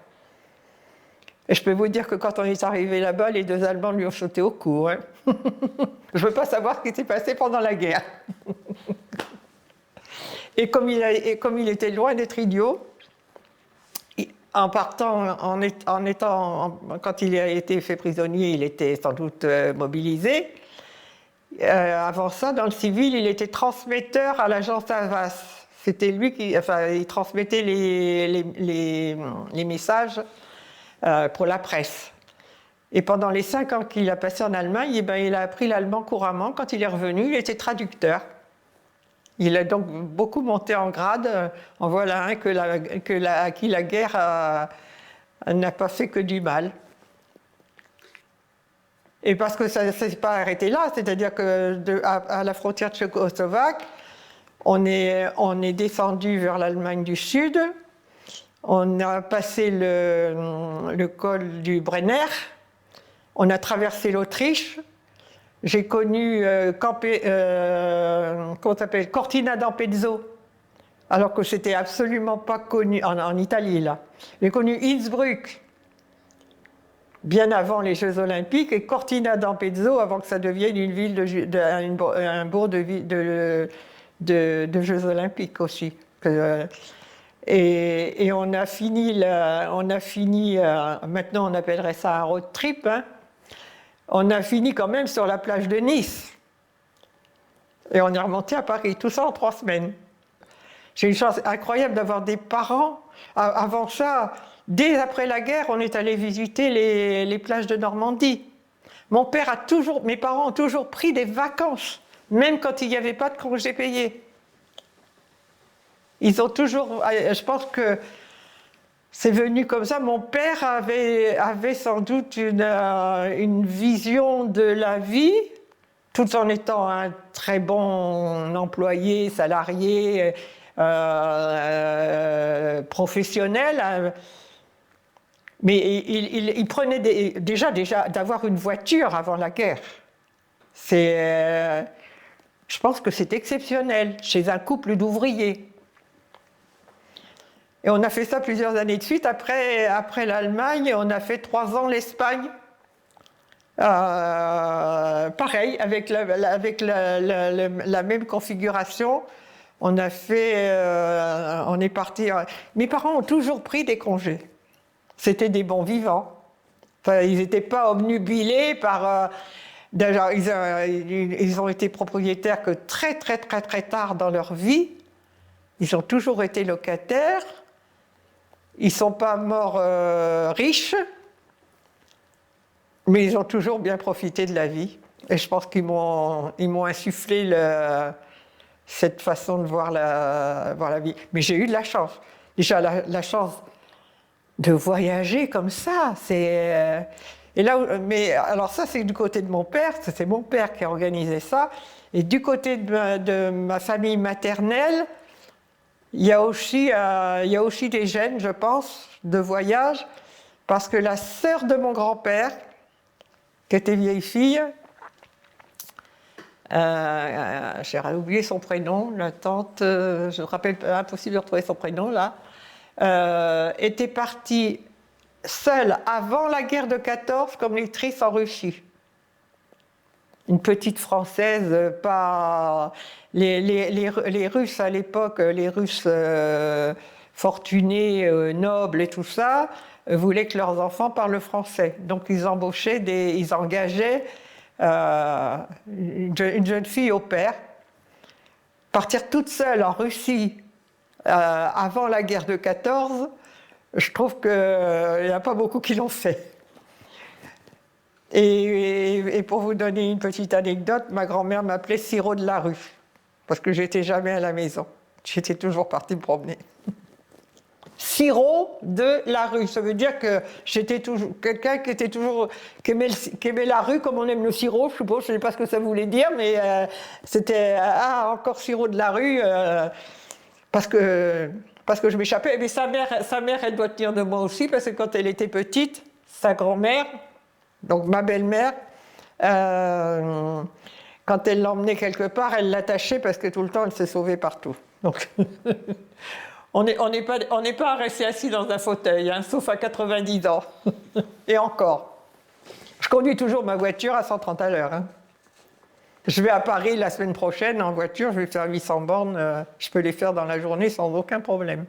Et je peux vous dire que quand on est arrivé là-bas, les 2 Allemands lui ont sauté au cou. Hein. Je ne veux pas savoir ce qui s'est passé pendant la guerre. Et comme il était loin d'être idiot, en partant, quand il a été fait prisonnier, il était sans doute mobilisé. Avant ça, dans le civil, il était transmetteur à l'agence Havas. C'était lui il transmettait les messages pour la presse. Et pendant les 5 ans qu'il a passé en Allemagne, il a appris l'allemand couramment. Quand il est revenu, il était traducteur. Il a donc beaucoup monté en grade. En voilà un à qui la guerre n'a pas fait que du mal. Et parce que ça ne s'est pas arrêté là, c'est-à-dire qu'à la frontière tchécoslovaque, on est descendu vers l'Allemagne du Sud, on a passé le col du Brenner, on a traversé l'Autriche. J'ai connu Cortina d'Ampezzo, alors que c'était absolument pas connu en Italie là. J'ai connu Innsbruck bien avant les Jeux Olympiques et Cortina d'Ampezzo avant que ça devienne une ville un bourg de Jeux Olympiques aussi. Et on a fini maintenant on appellerait ça un road trip. Hein. On a fini quand même sur la plage de Nice. Et on est remonté à Paris, tout ça en 3 semaines. J'ai une chance incroyable d'avoir des parents. Avant ça, dès après la guerre, on est allé visiter les plages de Normandie. Mes parents ont toujours pris des vacances, même quand il n'y avait pas de congés payés. Ils ont toujours... Je pense que c'est venu comme ça. Mon père avait sans doute une vision de la vie, tout en étant un très bon employé, salarié, professionnel. Mais il prenait déjà d'avoir une voiture avant la guerre. Je pense que c'est exceptionnel chez un couple d'ouvriers. Et on a fait ça plusieurs années de suite. Après l'Allemagne, on a fait 3 ans l'Espagne. Pareil, avec la même configuration. On est parti. Mes parents ont toujours pris des congés. C'était des bons vivants. Enfin, ils n'étaient pas obnubilés par D'ailleurs, ils ont été propriétaires que très tard dans leur vie. Ils ont toujours été locataires. Ils ne sont pas morts riches, mais ils ont toujours bien profité de la vie. Et je pense qu'ils m'ont insufflé cette façon de voir la vie. Mais j'ai eu de la chance. Déjà, la chance de voyager comme ça, c'est... mais alors ça, c'est du côté de mon père, c'est mon père qui a organisé ça. Et du côté de ma famille maternelle, il y a aussi des gènes, je pense, de voyage, parce que la sœur de mon grand-père, qui était vieille fille, j'ai oublié son prénom, la tante, je me rappelle, impossible de retrouver son prénom là, était partie seule avant la guerre de 14 comme lectrice en Russie. Une petite Française, pas... Les Russes à l'époque, les Russes fortunés, nobles et tout ça, voulaient que leurs enfants parlent français. Donc ils engageaient une jeune fille au pair, partir toute seule en Russie avant la guerre de 14, je trouve qu'il n'y a pas beaucoup qui l'ont fait. Et pour vous donner une petite anecdote, ma grand-mère m'appelait Sirop de la rue, parce que j'étais jamais à la maison. J'étais toujours partie me promener. Sirop de la rue, ça veut dire que j'étais toujours quelqu'un qui aimait la rue comme on aime le sirop. Je suppose, je ne sais pas ce que ça voulait dire, mais c'était encore sirop de la rue, parce que je m'échappais. Mais sa mère, elle doit tenir de moi aussi, parce que quand elle était petite, sa grand-mère, donc ma belle-mère, quand elle l'emmenait quelque part, elle l'attachait parce que tout le temps, elle se sauvait partout. Donc, on n'est pas resté assis dans un fauteuil, hein, sauf à 90 ans. Et encore. Je conduis toujours ma voiture à 130 à l'heure. Hein. Je vais à Paris la semaine prochaine en voiture, je vais faire 800 bornes. Je peux les faire dans la journée sans aucun problème.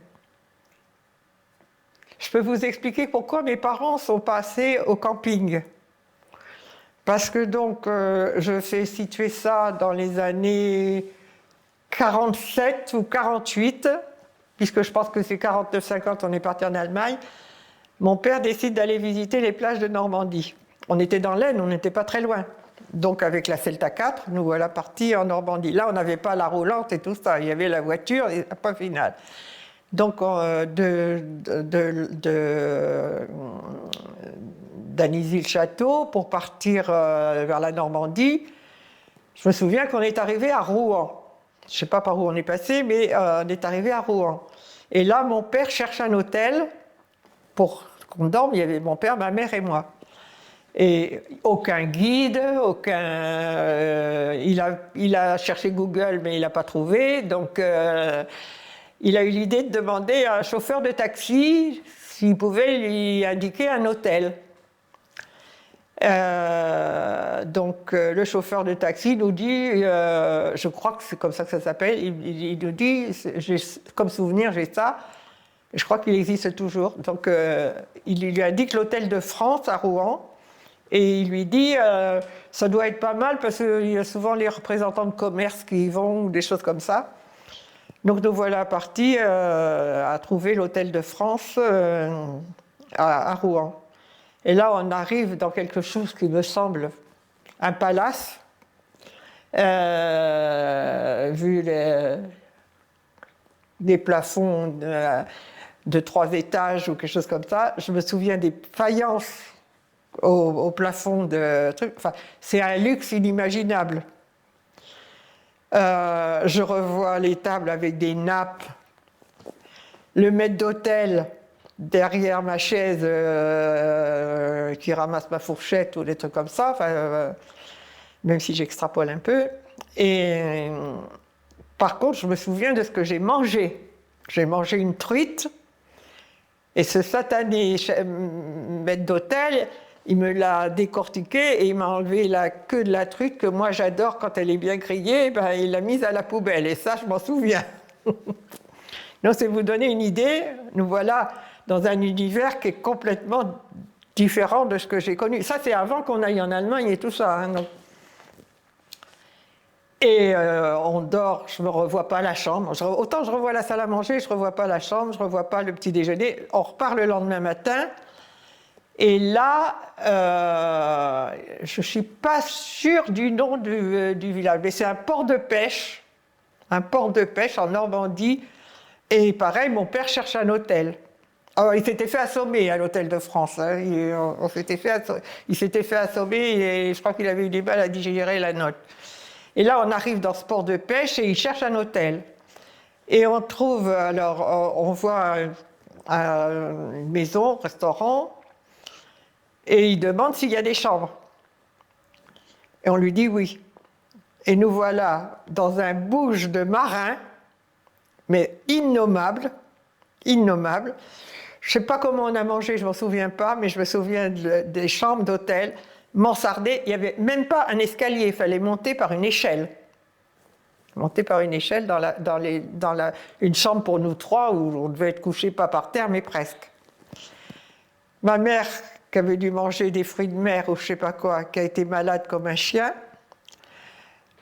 Je peux vous expliquer pourquoi mes parents sont passés au camping. Parce que donc, je fais situer ça dans les années 47 ou 48, puisque je pense que c'est 49-50, on est parti en Allemagne. Mon père décide d'aller visiter les plages de Normandie. On était dans l'Aisne, on n'était pas très loin. Donc avec la Celta 4, nous voilà partis en Normandie. Là, on n'avait pas la roulante et tout ça, il y avait la voiture et pas final. Donc d'Anizy-le-Château pour partir vers la Normandie, je me souviens qu'on est arrivé à Rouen. Je ne sais pas par où on est passé, mais on est arrivé à Rouen. Et là, mon père cherche un hôtel pour qu'on dorme. Il y avait mon père, ma mère et moi. Et aucun guide, il a cherché Google, mais il n'a pas trouvé. Donc, il a eu l'idée de demander à un chauffeur de taxi s'il pouvait lui indiquer un hôtel. Donc le chauffeur de taxi nous dit, je crois que c'est comme ça que ça s'appelle, il nous dit, comme souvenir j'ai ça, je crois qu'il existe toujours. Donc il lui indique l'hôtel de France à Rouen et il lui dit, ça doit être pas mal parce qu'il y a souvent les représentants de commerce qui y vont ou des choses comme ça. Donc nous voilà partis à trouver l'hôtel de France à Rouen. Et là, on arrive dans quelque chose qui me semble un palace, vu les plafonds de 3 étages ou quelque chose comme ça. Je me souviens des faïences au plafond de trucs. Enfin, c'est un luxe inimaginable. Je revois les tables avec des nappes, le maître d'hôtel derrière ma chaise qui ramasse ma fourchette ou des trucs comme ça, même si j'extrapole un peu. Et par contre, je me souviens de ce que j'ai mangé. J'ai mangé une truite et ce satané maître d'hôtel, il me l'a décortiqué et il m'a enlevé la queue de la truite que moi j'adore quand elle est bien grillée, il l'a mise à la poubelle et ça je m'en souviens. Donc c'est vous donner une idée, nous voilà dans un univers qui est complètement différent de ce que j'ai connu. Ça c'est avant qu'on aille en Allemagne et tout ça. Hein, donc. Et on dort, je ne me revois pas la chambre. Autant je revois la salle à manger, je ne revois pas la chambre, je ne revois pas le petit déjeuner. On repart le lendemain matin. Et là, je ne suis pas sûre du nom du village, mais c'est un port de pêche en Normandie. Et pareil, mon père cherche un hôtel. Alors, il s'était fait assommer à l'hôtel de France. Hein. Il s'était fait assommer et je crois qu'il avait eu du mal à digérer la note. Et là, on arrive dans ce port de pêche et il cherche un hôtel. Et on trouve, alors, on voit une maison, un restaurant, et il demande s'il y a des chambres. Et on lui dit oui. Et nous voilà dans un bouge de marin, mais innommable. Je ne sais pas comment on a mangé, je ne m'en souviens pas, mais je me souviens des chambres d'hôtel mansardées. Il n'y avait même pas un escalier, il fallait monter par une échelle. Monter par une échelle dans une chambre pour nous trois où on devait être couchés pas par terre, mais presque. Ma mère, qui avait dû manger des fruits de mer ou je ne sais pas quoi, qui a été malade comme un chien,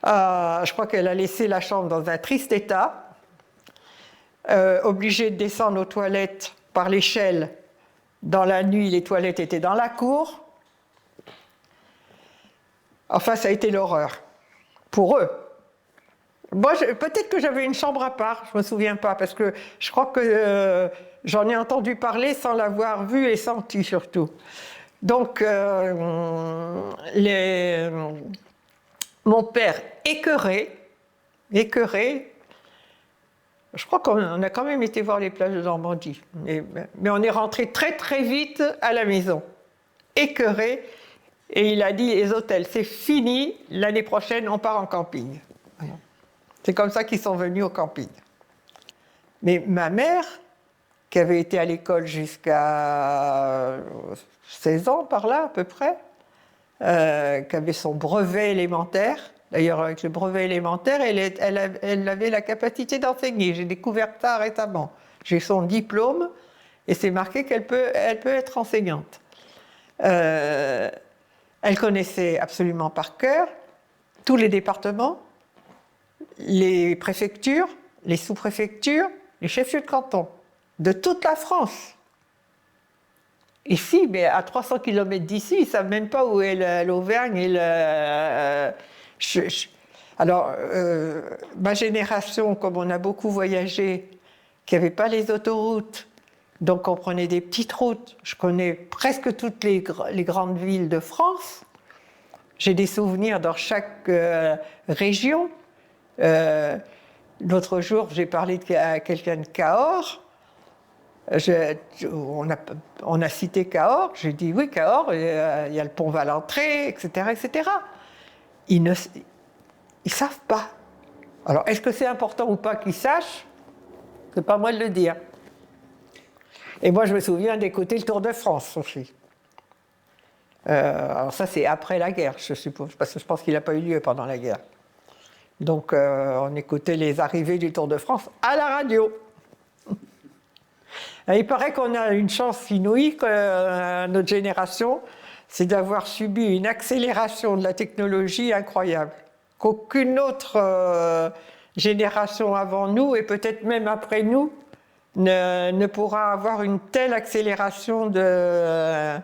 je crois qu'elle a laissé la chambre dans un triste état. Obligée de descendre aux toilettes par l'échelle. Dans la nuit, les toilettes étaient dans la cour. Enfin, ça a été l'horreur. Pour eux. Moi, peut-être que j'avais une chambre à part, je ne me souviens pas, parce que je crois que j'en ai entendu parler sans l'avoir vu et senti surtout. Donc, mon père écœuré, je crois qu'on a quand même été voir les plages de Normandie, mais on est rentré très très vite à la maison, écœuré, et il a dit les hôtels c'est fini, l'année prochaine on part en camping. Voilà. C'est comme ça qu'ils sont venus au camping. Mais ma mère, qui avait été à l'école jusqu'à 16 ans par là à peu près, qui avait son brevet élémentaire. D'ailleurs, avec le brevet élémentaire, elle avait la capacité d'enseigner. J'ai découvert ça récemment. J'ai son diplôme et c'est marqué qu'elle peut être enseignante. Elle connaissait absolument par cœur tous les départements, les préfectures, les sous-préfectures, les chefs-lieux de canton, de toute la France. Ici, mais à 300 km d'ici, ils ne savent même pas où est l'Auvergne et Alors, ma génération, comme on a beaucoup voyagé, qui n'avait pas les autoroutes, donc on prenait des petites routes. Je connais presque toutes les grandes villes de France. J'ai des souvenirs dans chaque région. L'autre jour, j'ai parlé à quelqu'un de Cahors. On a cité Cahors. J'ai dit oui, Cahors, il y a le pont Valentré, etc., etc. Ils ne savent pas. Alors, est-ce que c'est important ou pas qu'ils sachent? C'est pas moi de le dire. Et moi, je me souviens d'écouter le Tour de France aussi. Alors ça, c'est après la guerre, je suppose, parce que je pense qu'il n'a pas eu lieu pendant la guerre. Donc, on écoutait les arrivées du Tour de France à la radio. Et il paraît qu'on a une chance inouïe, notre génération, c'est d'avoir subi une accélération de la technologie incroyable, qu'aucune autre génération avant nous, et peut-être même après nous, ne pourra avoir une telle accélération de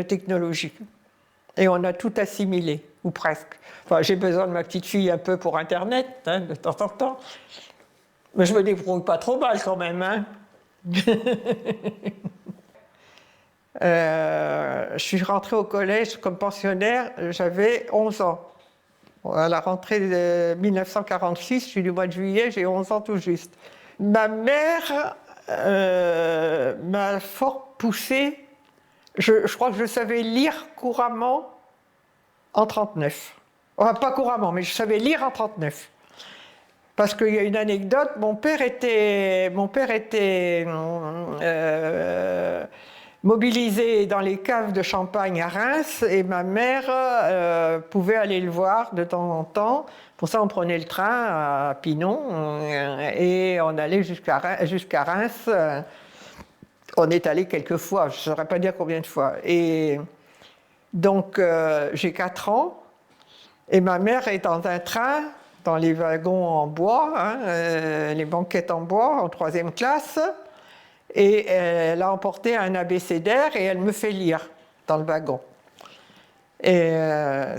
technologie. Et on a tout assimilé, ou presque. Enfin, j'ai besoin de ma petite fille un peu pour Internet, hein, de temps en temps. Mais je me débrouille pas trop mal quand même, hein. Je suis rentrée au collège comme pensionnaire, j'avais 11 ans. À la rentrée de 1946, je suis du mois de juillet, j'ai 11 ans tout juste. Ma mère m'a fort poussée. Je crois que je savais lire couramment en 1939. Enfin, pas couramment, mais je savais lire en 1939. Parce qu'il y a une anecdote, mon père était mobilisé dans les caves de Champagne à Reims et ma mère pouvait aller le voir de temps en temps. Pour ça, on prenait le train à Pinon et on allait jusqu'à Reims. On est allé quelques fois, je ne saurais pas dire combien de fois. Et donc, j'ai 4 ans. Et ma mère est dans un train, dans les wagons en bois, les banquettes en bois, en 3e classe, et elle a emporté un abécédaire et elle me fait lire dans le wagon. Et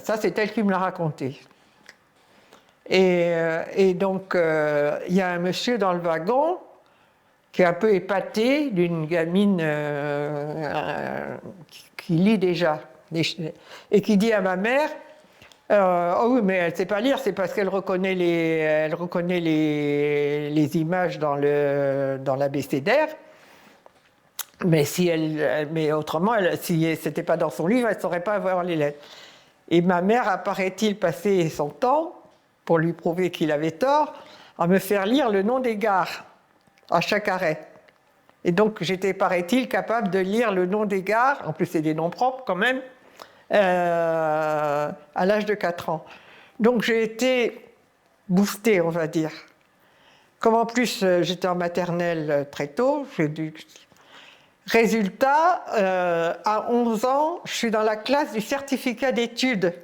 ça, c'est elle qui me l'a raconté. Et donc, il y a un monsieur dans le wagon qui est un peu épaté d'une gamine qui lit déjà, et qui dit à ma mère, oh oui, mais elle ne sait pas lire, c'est parce qu'elle reconnaît les images dans l'abécédaire. Mais autrement, si ce n'était pas dans son livre, elle ne saurait pas avoir les lettres. Et ma mère a, paraît-il, passé son temps, pour lui prouver qu'il avait tort, à me faire lire le nom des gares à chaque arrêt. Et donc j'étais, paraît-il, capable de lire le nom des gares, en plus c'est des noms propres quand même, à l'âge de 4 ans. Donc j'ai été boostée, on va dire. Comme en plus j'étais en maternelle très tôt, j'ai dû... Résultat, à 11 ans, je suis dans la classe du certificat d'études.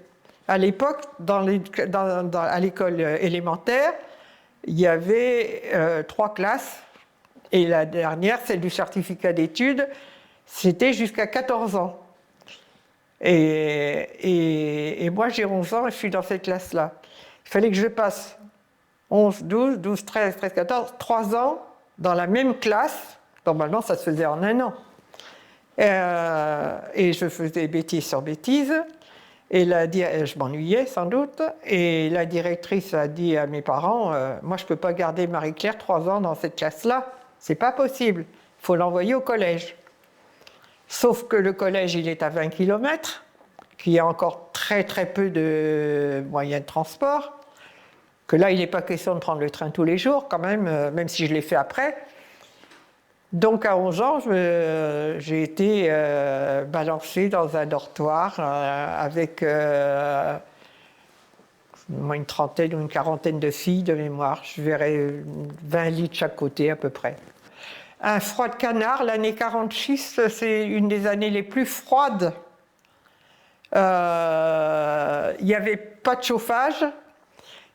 À l'époque, à l'école élémentaire, il y avait 3 classes, et la dernière, celle du certificat d'études, c'était jusqu'à 14 ans. Et moi, j'ai 11 ans et je suis dans cette classe-là. Il fallait que je passe 11, 12, 12, 13, 13, 14, 3 ans dans la même classe. Normalement, ça se faisait en un an. Et je faisais bêtise sur bêtise. Et je m'ennuyais sans doute. Et la directrice a dit à mes parents, moi, je ne peux pas garder Marie-Claire 3 ans dans cette classe-là. C'est pas possible. Il faut l'envoyer au collège. Sauf que le collège, il est à 20 km, qu'il y a encore très très peu de moyens de transport, que là, il n'est pas question de prendre le train tous les jours, quand même si je l'ai fait après. Donc, à 11 ans, j'ai été balancée dans un dortoir avec une trentaine ou une quarantaine de filles de mémoire. Je verrais 20 lits de chaque côté à peu près. Un froid de canard, l'année 46, c'est une des années les plus froides. Il n'y avait pas de chauffage,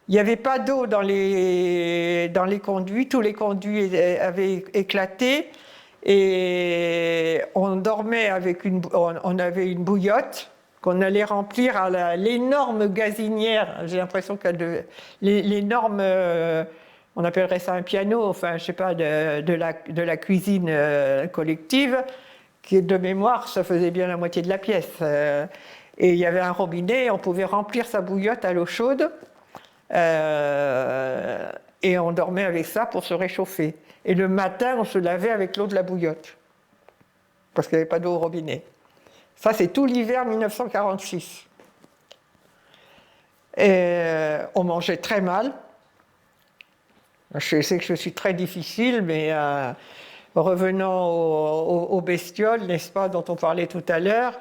il n'y avait pas d'eau dans les conduits, tous les conduits avaient éclaté et on dormait on avait une bouillotte qu'on allait remplir à l'énorme gazinière. J'ai l'impression que l'énorme, on appellerait ça un piano, enfin je sais pas, de la cuisine collective, qui de mémoire, ça faisait bien la moitié de la pièce. Et il y avait un robinet, on pouvait remplir sa bouillotte à l'eau chaude. Et on dormait avec ça pour se réchauffer. Et le matin, on se lavait avec l'eau de la bouillotte, parce qu'il n'y avait pas d'eau au robinet. Ça, c'est tout l'hiver 1946. Et on mangeait très mal. Je sais que je suis très difficile, mais revenant aux bestioles, n'est-ce pas, dont on parlait tout à l'heure,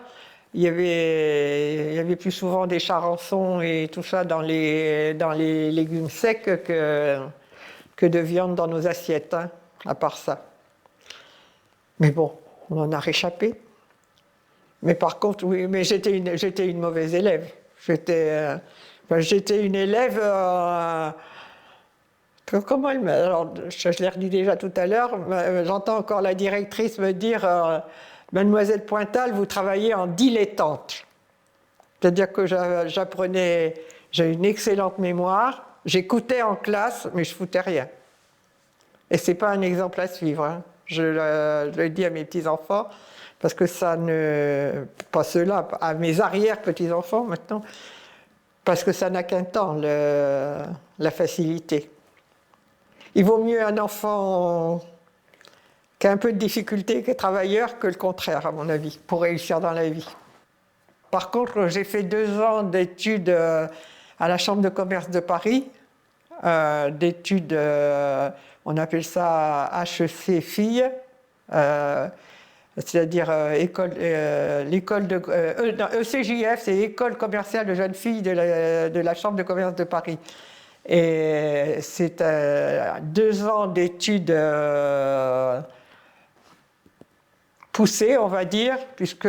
il y avait plus souvent des charançons et tout ça dans les légumes secs que de viande dans nos assiettes, hein, à part ça. Mais bon, on en a réchappé. Mais par contre, oui, mais j'étais une mauvaise élève. J'étais une élève... comment elle m'a... Alors, je l'ai redit déjà tout à l'heure, j'entends encore la directrice me dire... Mademoiselle Pointal, vous travaillez en dilettante. C'est-à-dire que j'apprenais, j'ai une excellente mémoire, j'écoutais en classe, mais je foutais rien. Et ce n'est pas un exemple à suivre. Hein. Je le dis à mes petits-enfants, parce que ça ne... Pas ceux-là, à mes arrière-petits-enfants maintenant, parce que ça n'a qu'un temps, la facilité. Il vaut mieux un enfant... qui a un peu de difficulté, qui est travailleur, que le contraire, à mon avis, pour réussir dans la vie. Par contre, j'ai fait 2 ans d'études à la Chambre de commerce de Paris, d'études, on appelle ça HEC filles, c'est-à-dire l'école de... ECJF, c'est École commerciale de jeunes filles de la Chambre de commerce de Paris. Et c'est 2 ans d'études... poussée, on va dire, puisque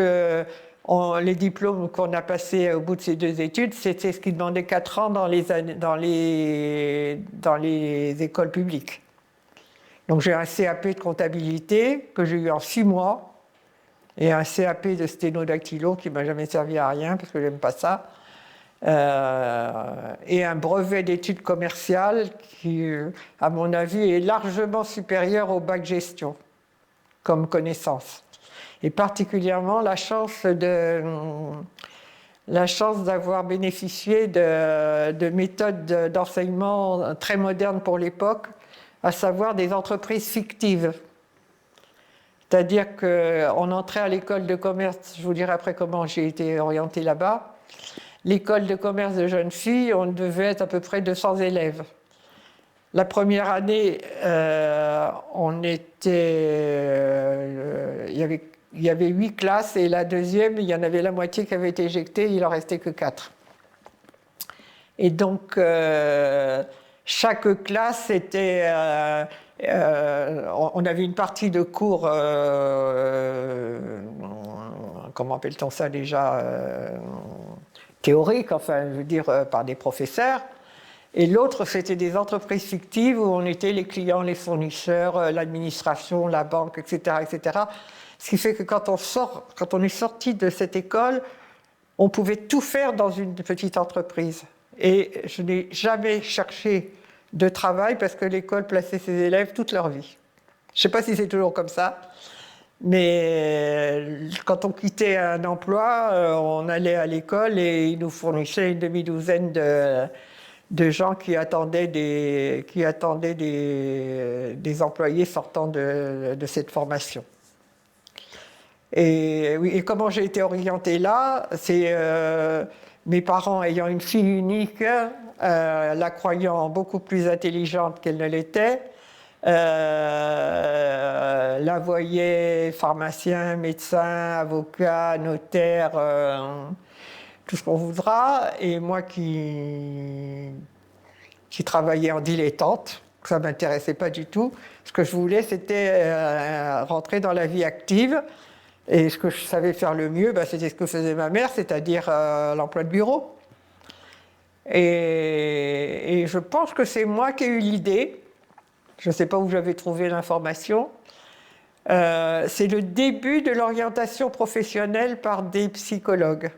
les diplômes qu'on a passés au bout de ces 2 études, c'était ce qui demandait 4 ans dans les écoles publiques. Donc j'ai un CAP de comptabilité que j'ai eu en 6 mois et un CAP de sténodactylo qui ne m'a jamais servi à rien parce que je n'aime pas ça. Et un brevet d'études commerciales qui, à mon avis, est largement supérieur au bac gestion comme connaissance. Et particulièrement la chance d'avoir bénéficié de méthodes d'enseignement très modernes pour l'époque, à savoir des entreprises fictives. C'est-à-dire qu'on entrait à l'école de commerce, je vous dirai après comment j'ai été orientée là-bas. L'école de commerce de jeunes filles, on devait être à peu près 200 élèves. La première année, il y avait 8 classes et la deuxième, il y en avait la moitié qui avait été éjectée, il n'en restait que 4. Et donc, chaque classe était... on avait une partie de cours, comment appelle-t-on ça déjà, théorique, enfin, je veux dire, par des professeurs. Et l'autre, c'était des entreprises fictives où on était les clients, les fournisseurs, l'administration, la banque, etc., etc. Ce qui fait que quand on est sorti de cette école, on pouvait tout faire dans une petite entreprise. Et je n'ai jamais cherché de travail parce que l'école plaçait ses élèves toute leur vie. Je ne sais pas si c'est toujours comme ça, mais quand on quittait un emploi, on allait à l'école et ils nous fournissaient une demi-douzaine de gens qui attendaient des employés sortant de cette formation. Et, oui, et comment j'ai été orientée là, c'est mes parents ayant une fille unique, la croyant beaucoup plus intelligente qu'elle ne l'était, la voyaient pharmacien, médecin, avocat, notaire, tout ce qu'on voudra, et moi qui travaillais en dilettante, ça ne m'intéressait pas du tout. Ce que je voulais, c'était rentrer dans la vie active. Et ce que je savais faire le mieux, c'était ce que faisait ma mère, c'est-à-dire l'emploi de bureau. Et je pense que c'est moi qui ai eu l'idée, je ne sais pas où j'avais trouvé l'information, c'est le début de l'orientation professionnelle par des psychologues,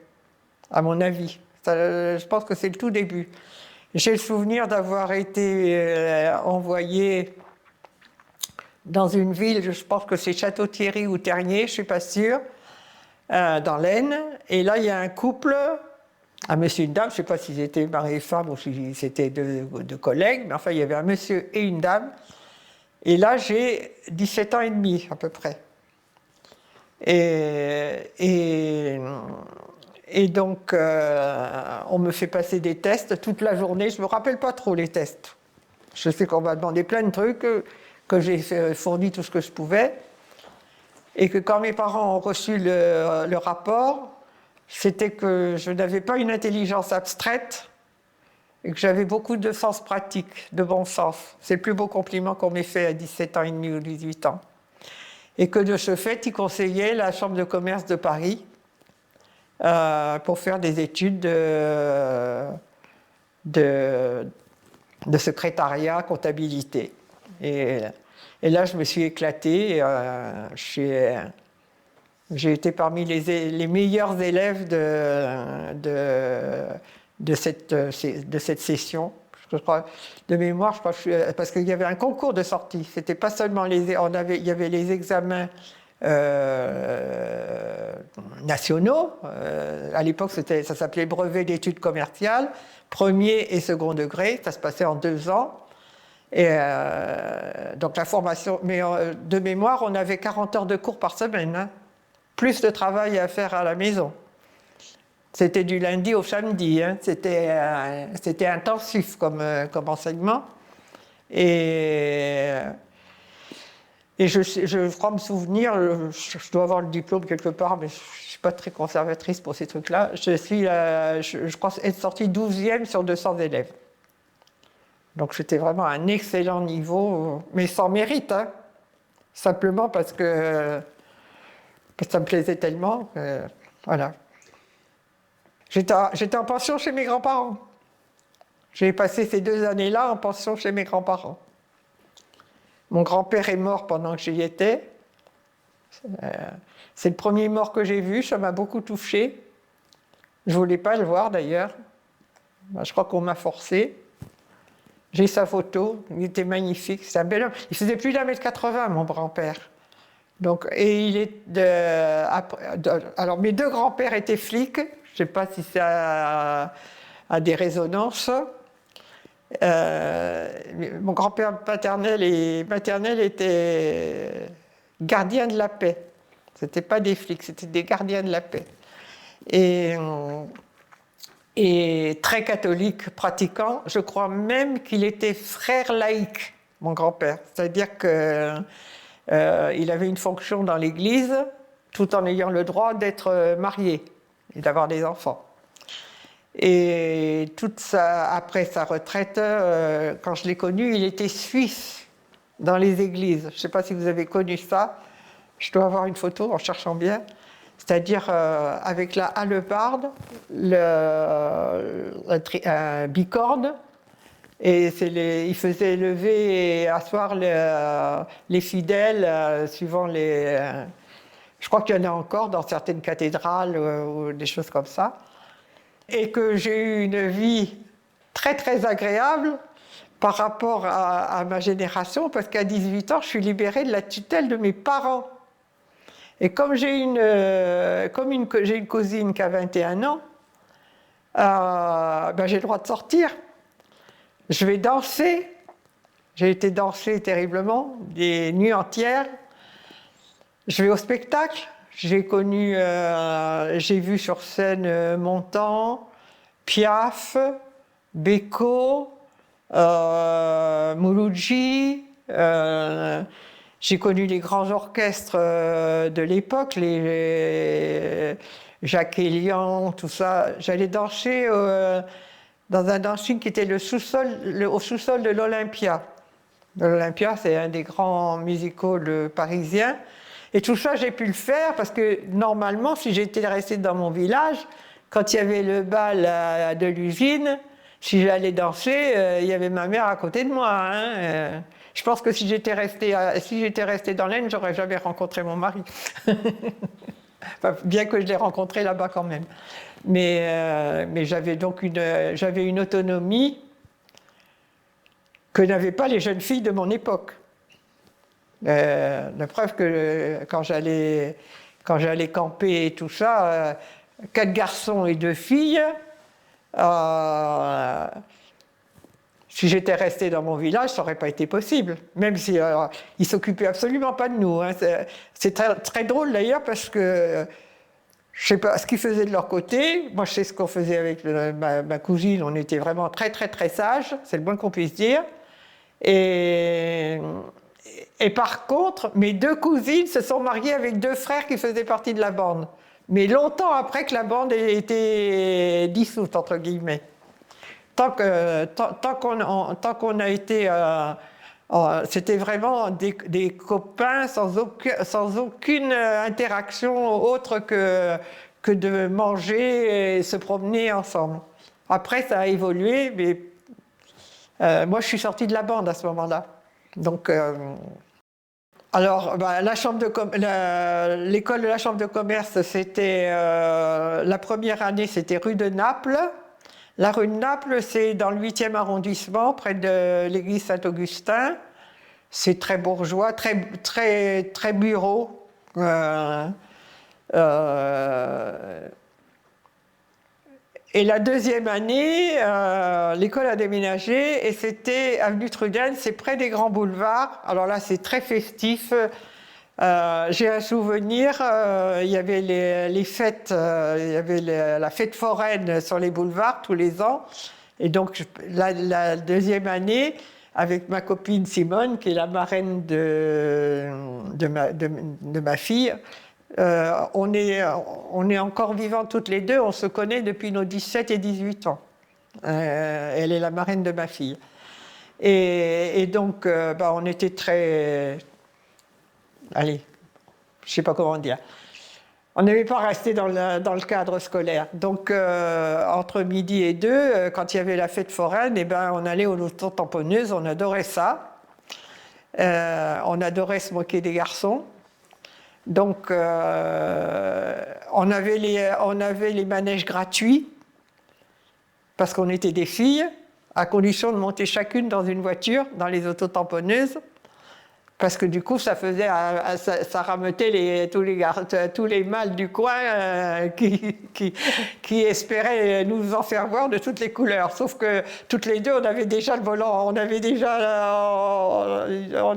à mon avis. Je pense que c'est le tout début. J'ai le souvenir d'avoir été envoyée dans une ville, je pense que c'est Château-Thierry ou Tergnier, je ne suis pas sûre, dans l'Aisne. Et là, il y a un couple, un monsieur et une dame, je ne sais pas s'ils étaient mari et femme ou si c'était deux collègues, mais enfin, il y avait un monsieur et une dame. Et là, j'ai 17 ans et demi, à peu près. Et donc, on me fait passer des tests toute la journée. Je ne me rappelle pas trop les tests. Je sais qu'on m'a demandé plein de trucs, que j'ai fourni tout ce que je pouvais. Et que quand mes parents ont reçu le rapport, c'était que je n'avais pas une intelligence abstraite et que j'avais beaucoup de sens pratique, de bon sens. C'est le plus beau compliment qu'on m'ait fait à 17 ans et demi ou 18 ans. Et que de ce fait, ils conseillaient la Chambre de commerce de Paris pour faire des études de secrétariat, comptabilité. Et là, je me suis éclatée. J'ai été parmi les meilleurs élèves de cette session. Je crois, de mémoire, je crois, parce qu'il y avait un concours de sortie. C'était pas seulement il y avait les examens nationaux. À l'époque, ça s'appelait brevet d'études commerciales, premier et second degré. Ça se passait en 2 ans. Et donc la formation, mais de mémoire, on avait 40 heures de cours par semaine, hein, plus de travail à faire à la maison. C'était du lundi au samedi, hein, c'était intensif comme enseignement. Et je crois me souvenir, je dois avoir le diplôme quelque part, mais je ne suis pas très conservatrice pour ces trucs-là. Je crois être sortie 12e sur 200 élèves. Donc c'était vraiment un excellent niveau, mais sans mérite, hein. Simplement parce que ça me plaisait tellement. Voilà. J'étais en pension chez mes grands-parents. J'ai passé ces 2 années-là en pension chez mes grands-parents. Mon grand-père est mort pendant que j'y étais. C'est le premier mort que j'ai vu, ça m'a beaucoup touchée. Je ne voulais pas le voir d'ailleurs. Je crois qu'on m'a forcé. J'ai sa photo, il était magnifique, c'est un bel homme. Il faisait plus d'1,80 m, mon grand-père. Donc, et il est alors mes 2 grands-pères étaient flics, je ne sais pas si ça a des résonances. Mon grand-père paternel et maternel étaient gardiens de la paix. Ce n'étaient pas des flics, c'était des gardiens de la paix. Et très catholique, pratiquant. Je crois même qu'il était frère laïque, mon grand-père. C'est-à-dire qu'il avait une fonction dans l'Église, tout en ayant le droit d'être marié et d'avoir des enfants. Et après sa retraite, quand je l'ai connu, il était suisse dans les églises. Je ne sais pas si vous avez connu ça. Je dois avoir une photo en cherchant bien. C'est-à-dire avec la hallebarde, un bicorne, et il faisait lever et asseoir les fidèles suivant les... je crois qu'il y en a encore dans certaines cathédrales ou des choses comme ça. Et que j'ai eu une vie très très agréable par rapport à ma génération, parce qu'à 18 ans, je suis libérée de la tutelle de mes parents. Et comme j'ai une cousine qui a 21 ans, j'ai le droit de sortir. Je vais danser. J'ai été danser terriblement, des nuits entières. Je vais au spectacle. J'ai vu sur scène Montand, Piaf, Beko, Mouloudji. J'ai connu les grands orchestres de l'époque, les Jacques Elian, tout ça. J'allais danser dans un dancing qui était au sous-sol de l'Olympia. L'Olympia, c'est un des grands musicals parisiens. Et tout ça, j'ai pu le faire parce que normalement, si j'étais restée dans mon village, quand il y avait le bal de l'usine, si j'allais danser, il y avait ma mère à côté de moi. Hein. Je pense que si j'étais restée dans l'Aisne, j'aurais jamais rencontré mon mari. Enfin, bien que je l'ai rencontré là-bas quand même. Mais j'avais donc une autonomie que n'avaient pas les jeunes filles de mon époque. La preuve que quand j'allais camper et tout ça, 4 garçons et 2 filles, si j'étais restée dans mon village, ça n'aurait pas été possible. Même si ils ne s'occupaient absolument pas de nous. Hein. C'est très, très drôle d'ailleurs parce que je ne sais pas ce qu'ils faisaient de leur côté. Moi, je sais ce qu'on faisait avec ma cousine. On était vraiment très, très, très sages. C'est le moins qu'on puisse dire. Et par contre, mes 2 cousines se sont mariées avec 2 frères qui faisaient partie de la bande. Mais longtemps après que la bande ait été dissoute, entre guillemets. Tant qu'on a été... c'était vraiment des copains sans aucune interaction autre que de manger et se promener ensemble. Après, ça a évolué, mais moi, je suis sortie de la bande à ce moment-là. Donc... Alors, l'école de la Chambre de commerce, c'était la première année, c'était rue de Naples. La rue de Naples, c'est dans le 8e arrondissement, près de l'église Saint-Augustin. C'est très bourgeois, très, très, très bureau. Et la deuxième année, l'école a déménagé et c'était avenue Trudel, c'est près des grands boulevards. Alors là, c'est très festif. J'ai un souvenir, il y avait les fêtes, il y avait la fête foraine sur les boulevards tous les ans. Et donc, la deuxième année, avec ma copine Simone, qui est la marraine de ma fille, on est encore vivants toutes les deux, on se connaît depuis nos 17 et 18 ans. Elle est la marraine de ma fille. Et donc, on était très... Allez, je ne sais pas comment dire. On n'aimait pas rester dans le cadre scolaire. Donc, entre midi et 2, quand il y avait la fête foraine, eh ben, on allait aux auto-tamponneuses, on adorait ça. On adorait se moquer des garçons. Donc, on avait les manèges gratuits, parce qu'on était des filles, à condition de monter chacune dans une voiture, dans les auto-tamponneuses. Parce que du coup, ça rameutait tous les mâles du coin qui espéraient nous en faire voir de toutes les couleurs. Sauf que toutes les deux, on avait déjà le volant, on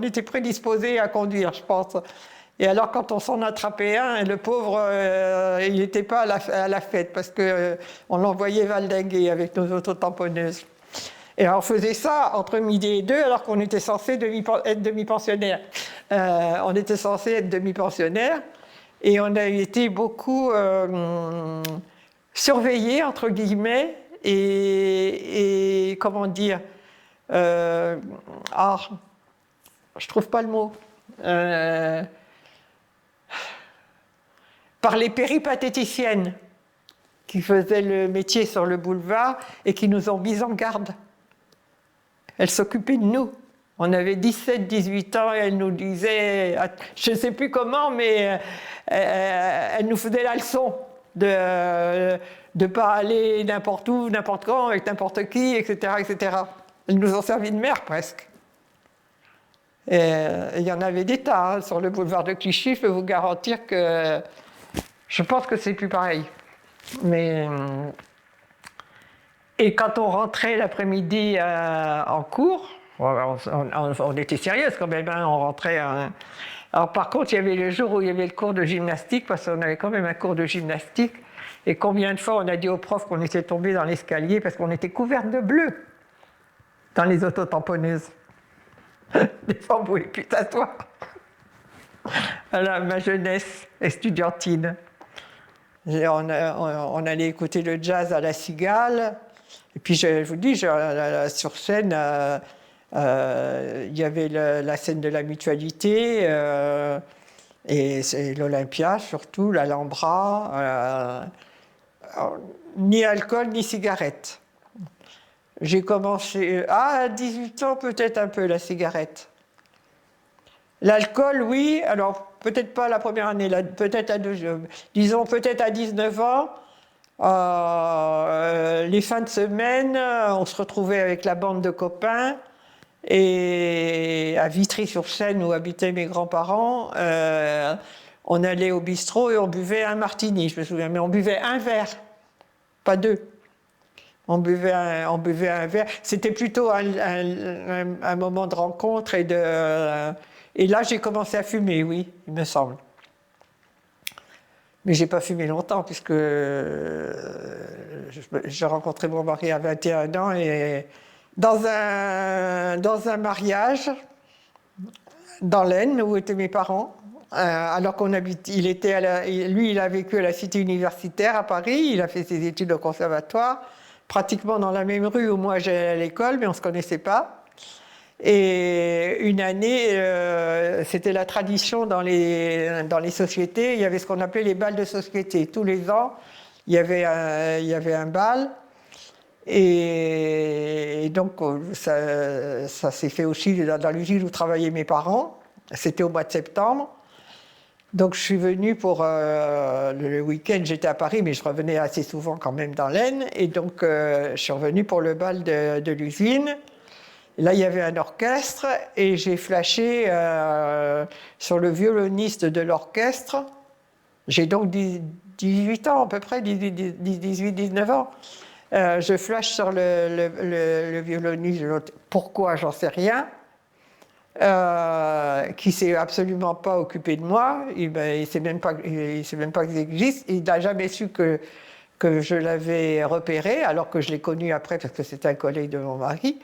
était prédisposés à conduire, je pense. Et alors, quand on s'en attrapait un, le pauvre, il n'était pas à la fête parce qu'on l'envoyait valdinguer avec nos autotamponneuses. Et on faisait ça entre midi et 2 alors qu'on était censé être demi-pensionnaire. On était censé être demi-pensionnaire et on a été beaucoup surveillés, entre guillemets, et comment dire, je trouve pas le mot, par les péripatéticiennes qui faisaient le métier sur le boulevard et qui nous ont mis en garde. Elle s'occupait de nous. On avait 17-18 ans et elle nous disait, je ne sais plus comment, mais elle nous faisait la leçon de ne pas aller n'importe où, n'importe quand, avec n'importe qui, etc., etc. Elle nous ont servi de mère presque. Et il y en avait des tas hein, sur le boulevard de Clichy, je peux vous garantir que je pense que c'est plus pareil. Mais... Et quand on rentrait l'après-midi en cours, on était sérieuse quand même, hein, on rentrait... Alors par contre, il y avait le jour où il y avait le cours de gymnastique, parce qu'on avait quand même un cours de gymnastique, et combien de fois on a dit au prof qu'on était tombé dans l'escalier parce qu'on était couvertes de bleu dans les autotamponneuses. Des fois, on ne pouvait plus s'asseoir. Voilà, ma jeunesse estudiantine. On allait écouter le jazz à la Cigale. Et puis, je vous dis, sur scène, il y avait la scène de la Mutualité, et l'Olympia, surtout, l'Alhambra. Ni alcool, ni cigarette. J'ai commencé à 18 ans, peut-être un peu, la cigarette. L'alcool, oui, alors peut-être pas la première année, peut-être à disons peut-être à 19 ans. Les fins de semaine, on se retrouvait avec la bande de copains et à Vitry-sur-Seine où habitaient mes grands-parents, on allait au bistrot et on buvait un martini, je me souviens, mais on buvait un verre, pas deux. On buvait un verre. C'était plutôt un moment de rencontre et là j'ai commencé à fumer, oui, il me semble. Mais j'ai pas fumé longtemps puisque j'ai rencontré mon mari à 21 ans et dans un mariage dans l'Aisne où étaient mes parents, alors qu'on habite, lui il a vécu à la cité universitaire à Paris, il a fait ses études au conservatoire, pratiquement dans la même rue où moi j'allais à l'école, mais on ne se connaissait pas. Et une année, c'était la tradition dans les sociétés, il y avait ce qu'on appelait les bals de société. Tous les ans, il y avait un bal. Et donc, ça s'est fait aussi dans l'usine où travaillaient mes parents. C'était au mois de septembre. Donc, je suis venue pour le week-end, j'étais à Paris, mais je revenais assez souvent quand même dans l'Aisne. Et donc, je suis revenue pour le bal de l'usine. Là, il y avait un orchestre et j'ai flashé sur le violoniste de l'orchestre. J'ai donc 18 ans à peu près, 18-19 ans. Je flash sur le violoniste. Pourquoi, j'en sais rien. Qui ne s'est absolument pas occupé de moi. Il ne sait même pas que j'existe. Il n'a jamais su que je l'avais repéré, alors que je l'ai connu après parce que c'était un collègue de mon mari.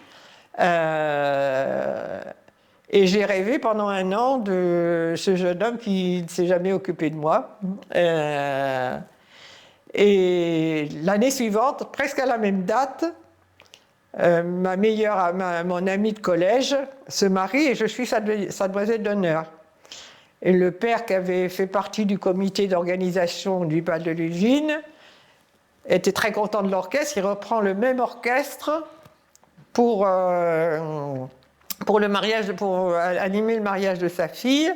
Et j'ai rêvé pendant un an de ce jeune homme qui ne s'est jamais occupé de moi. Et l'année suivante, presque à la même date, mon amie de collège se marie et je suis sa demoiselle d'honneur. Et le père, qui avait fait partie du comité d'organisation du bal de l'usine, était très content de l'orchestre. Il reprend le même orchestre pour le mariage, pour animer le mariage de sa fille.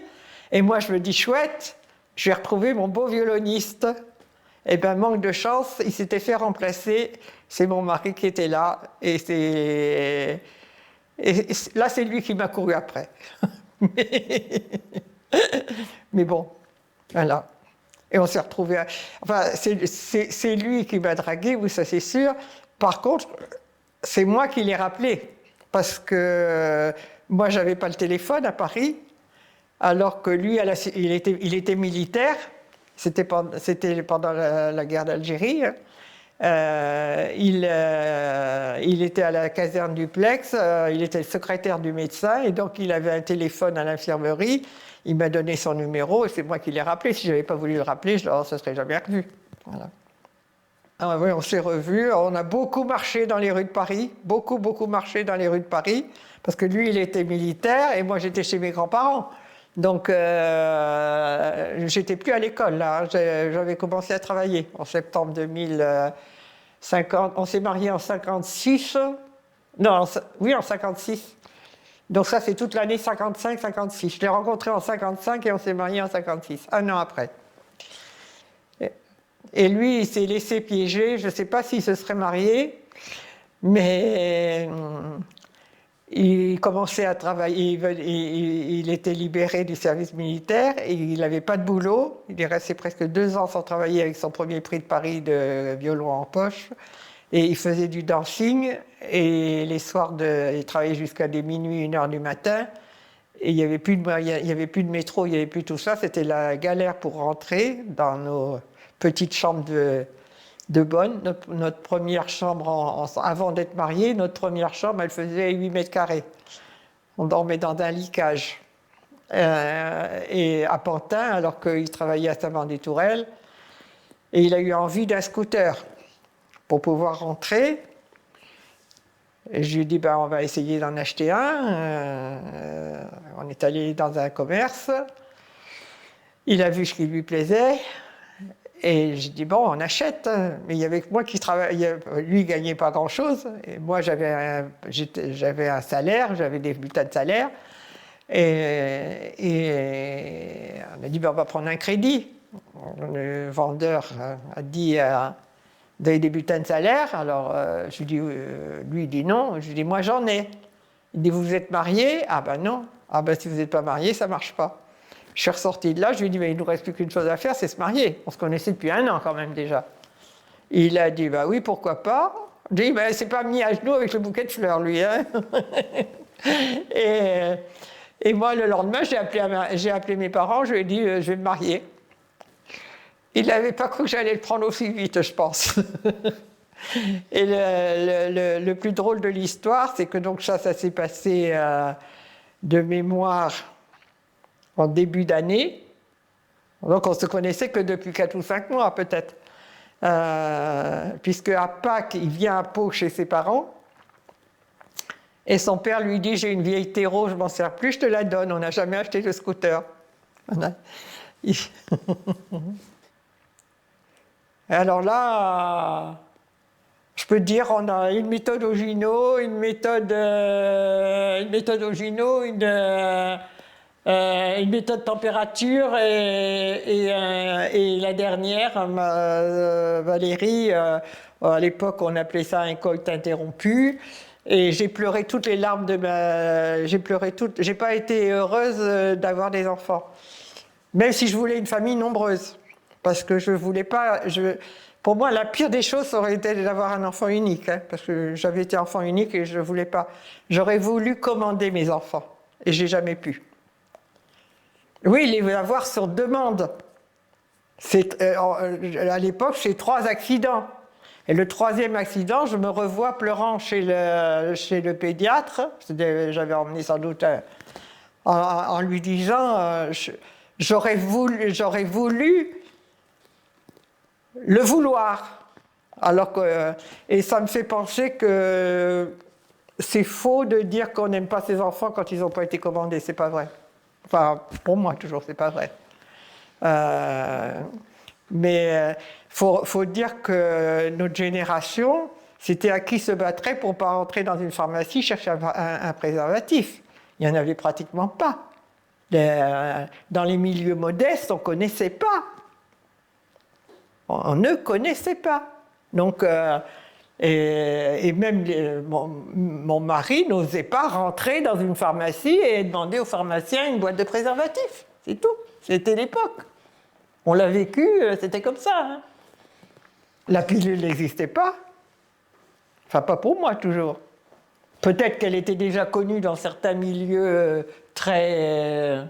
Et moi, je me dis, chouette, je vais retrouver mon beau violoniste. Et bien, manque de chance, il s'était fait remplacer. C'est mon mari qui était là. Et là, c'est lui qui m'a couru après. Mais bon, voilà. Et on s'est retrouvés. Enfin, c'est lui qui m'a dragué, oui, ça c'est sûr. Par contre, c'est moi qui l'ai rappelé. Parce que moi, j'avais pas le téléphone à Paris, alors que lui, il était militaire. C'était pendant la guerre d'Algérie. Il était à la caserne du Plex, il était le secrétaire du médecin, et donc il avait un téléphone à l'infirmerie. Il m'a donné son numéro, et c'est moi qui l'ai rappelé. Si je n'avais pas voulu le rappeler, ça ne serait jamais revu. Voilà. Ah oui, on s'est revus, on a beaucoup marché dans les rues de Paris, beaucoup marché dans les rues de Paris, parce que lui, il était militaire, et moi, j'étais chez mes grands-parents. Donc, j'étais plus à l'école, là. J'avais commencé à travailler en septembre 2050. On s'est mariés en 56. Non, oui, en 56. Donc ça, c'est toute l'année 55-56. Je l'ai rencontré en 55 et on s'est mariés en 56, un an après. Et lui, il s'est laissé piéger. Je ne sais pas s'il se serait marié, mais il commençait à travailler. Il était libéré du service militaire et il n'avait pas de boulot. Il est resté presque 2 ans sans travailler avec son premier prix de Paris de violon en poche. Et il faisait du dancing et les soirs, il travaillait jusqu'à des minuit, 1h du matin. Et il n'y avait plus de métro, il n'y avait plus tout ça. C'était la galère pour rentrer dans nos petites chambres de bonne. Notre première chambre, avant d'être mariés, notre première chambre, elle faisait 8 mètres carrés. On dormait dans un lit-cage. Et à Pantin, alors qu'il travaillait à Saint-Vendée-Tourelle. Et il a eu envie d'un scooter pour pouvoir rentrer. Et je lui ai dit, on va essayer d'en acheter un. On est allé dans un commerce. Il a vu ce qui lui plaisait. Et j'ai dit, on achète. Mais il y avait que moi qui travaillais. Lui, il ne gagnait pas grand-chose. Et moi, j'avais un salaire, j'avais des bulletins de salaire. Et on a dit, on va prendre un crédit. Le vendeur a dit, vous avez des bulletins de salaire? Alors, je lui dis, lui, il dit non. Je lui dis, moi, j'en ai. Il dit, vous êtes marié? Ah ben non. Ah ben si vous n'êtes pas marié, ça ne marche pas. Je suis ressorti de là, je lui ai dit, mais il ne nous reste plus qu'une chose à faire, c'est se marier. On se connaissait depuis 1 an quand même déjà. Il a dit, oui, pourquoi pas. J'ai dit, c'est pas mis à genoux avec le bouquet de fleurs, lui. Hein. et moi, le lendemain, j'ai appelé mes parents, je lui ai dit, je vais me marier. Il n'avait pas cru que j'allais le prendre aussi vite, je pense. Et le plus drôle de l'histoire, c'est que donc ça s'est passé de mémoire en début d'année. Donc on ne se connaissait que depuis 4 ou 5 mois peut-être. Puisque à Pâques, il vient à Pau chez ses parents. Et son père lui dit, j'ai une vieille Terreau, je ne m'en sers plus, je te la donne. On n'a jamais acheté de scooter. Voilà. Alors là, je peux te dire, on a une méthode Ogino, une méthode température et la dernière, Valérie, à l'époque on appelait ça un coït interrompu. Et j'ai pleuré toutes les larmes j'ai pas été heureuse d'avoir des enfants. Même si je voulais une famille nombreuse. Parce que je voulais pas. Pour moi, la pire des choses, ça aurait été d'avoir un enfant unique. Hein, parce que j'avais été enfant unique et je ne voulais pas. J'aurais voulu commander mes enfants. Et je n'ai jamais pu. Oui, les avoir sur demande. À l'époque, c'est 3 accidents. Et le 3e accident, je me revois pleurant chez le pédiatre. J'avais emmené sans doute en lui disant j'aurais voulu le vouloir. Et ça me fait penser que c'est faux de dire qu'on n'aime pas ses enfants quand ils n'ont pas été commandés. C'est pas vrai. Enfin, pour moi toujours, c'est pas vrai. Mais faut dire que notre génération, c'était à qui se battrait pour ne pas rentrer dans une pharmacie chercher un préservatif. Il n'y en avait pratiquement pas. Dans les milieux modestes, on ne connaissait pas. On ne connaissait pas. Donc, et même mon mari n'osait pas rentrer dans une pharmacie et demander au pharmacien une boîte de préservatifs. C'est tout. C'était l'époque. On l'a vécu, c'était comme ça. Hein. La pilule n'existait pas. Enfin, pas pour moi, toujours. Peut-être qu'elle était déjà connue dans certains milieux très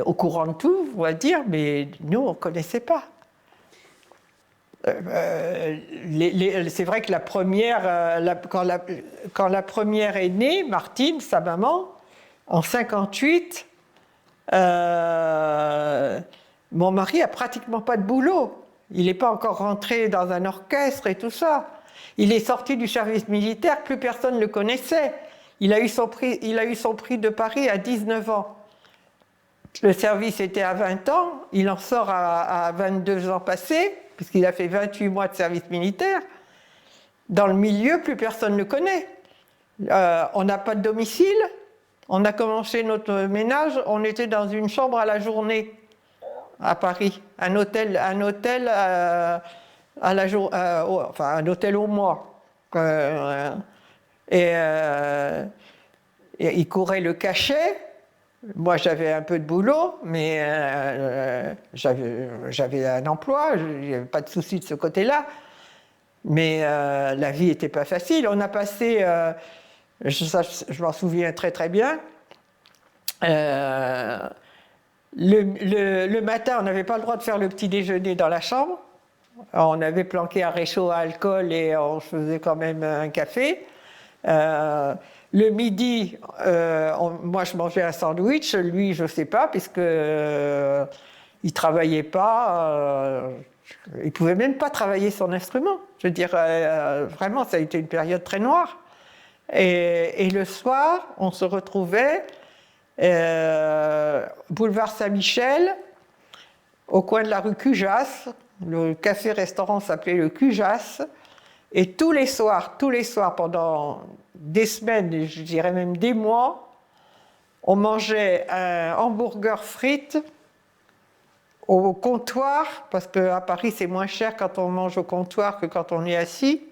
au courant de tout, on va dire, mais nous, on ne connaissait pas. C'est vrai que la première, quand la première est née, Martine, sa maman, en 58, mon mari a pratiquement pas de boulot. Il n'est pas encore rentré dans un orchestre et tout ça. Il est sorti du service militaire, plus personne ne le connaissait. Il a eu son prix de Paris à 19 ans. Le service était à 20 ans, il en sort à 22 ans passés, puisqu'il a fait 28 mois de service militaire. Dans le milieu, plus personne ne le connaît. On n'a pas de domicile. On a commencé notre ménage, on était dans une chambre à la journée à Paris, un hôtel à la enfin un hôtel au mois. Et il courait le cachet. Moi, j'avais un peu de boulot, mais j'avais un emploi, il n'y avait pas de souci de ce côté-là. Mais la vie n'était pas facile. On a passé, je m'en souviens très très bien, le matin, on n'avait pas le droit de faire le petit déjeuner dans la chambre. Alors, on avait planqué un réchaud à alcool et on faisait quand même un café. Le midi, moi je mangeais un sandwich, lui je ne sais pas, puisque il ne travaillait pas, il ne pouvait même pas travailler son instrument. Je veux dire, vraiment, ça a été une période très noire. Et le soir, on se retrouvait boulevard Saint-Michel, au coin de la rue Cujas. Le café-restaurant s'appelait le Cujas. Et tous les soirs, pendant des semaines, je dirais même des mois, on mangeait un hamburger frites au comptoir, parce qu'à Paris, c'est moins cher quand on mange au comptoir que quand on est assis.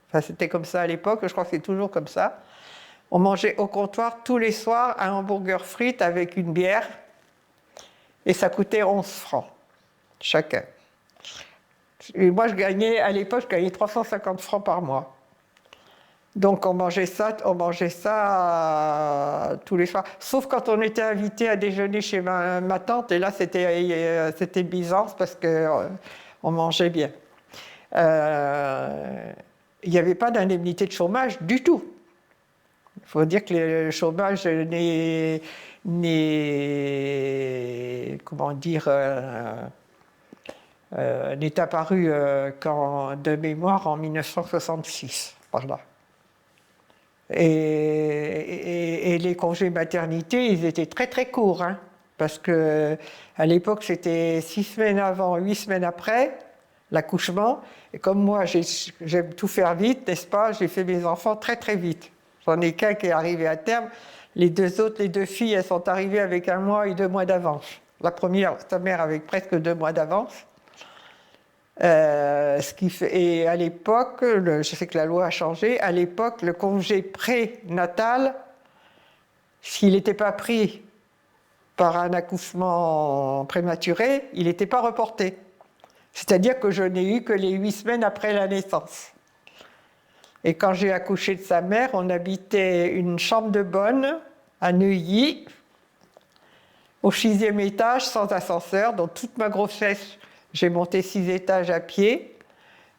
Enfin, c'était comme ça à l'époque, je crois que c'est toujours comme ça. On mangeait au comptoir tous les soirs un hamburger frites avec une bière, et ça coûtait 11 francs chacun. Et moi, à l'époque, je gagnais 350 francs par mois. Donc on mangeait ça tous les soirs. Sauf quand on était invité à déjeuner chez ma tante, et là c'était Byzance parce qu'on mangeait bien. Il n'y avait pas d'indemnité de chômage du tout. Il faut dire que le chômage n'est apparu de mémoire en 1966, par là. Et les congés maternité, ils étaient très très courts, hein, parce que à l'époque c'était 6 semaines avant, 8 semaines après l'accouchement. Et comme moi j'aime tout faire vite, n'est-ce pas, j'ai fait mes enfants très très vite. J'en ai qu'un qui est arrivé à terme. Les deux filles, elles sont arrivées avec 1 mois et 2 mois d'avance. La première, sa mère avec presque 2 mois d'avance. Et à l'époque, je sais que la loi a changé, à l'époque, le congé prénatal, s'il n'était pas pris par un accouchement prématuré, il n'était pas reporté. C'est-à-dire que je n'ai eu que les 8 semaines après la naissance. Et quand j'ai accouché de sa mère, on habitait une chambre de bonne à Neuilly, au 6e étage, sans ascenseur, donc toute ma grossesse, j'ai monté 6 étages à pied,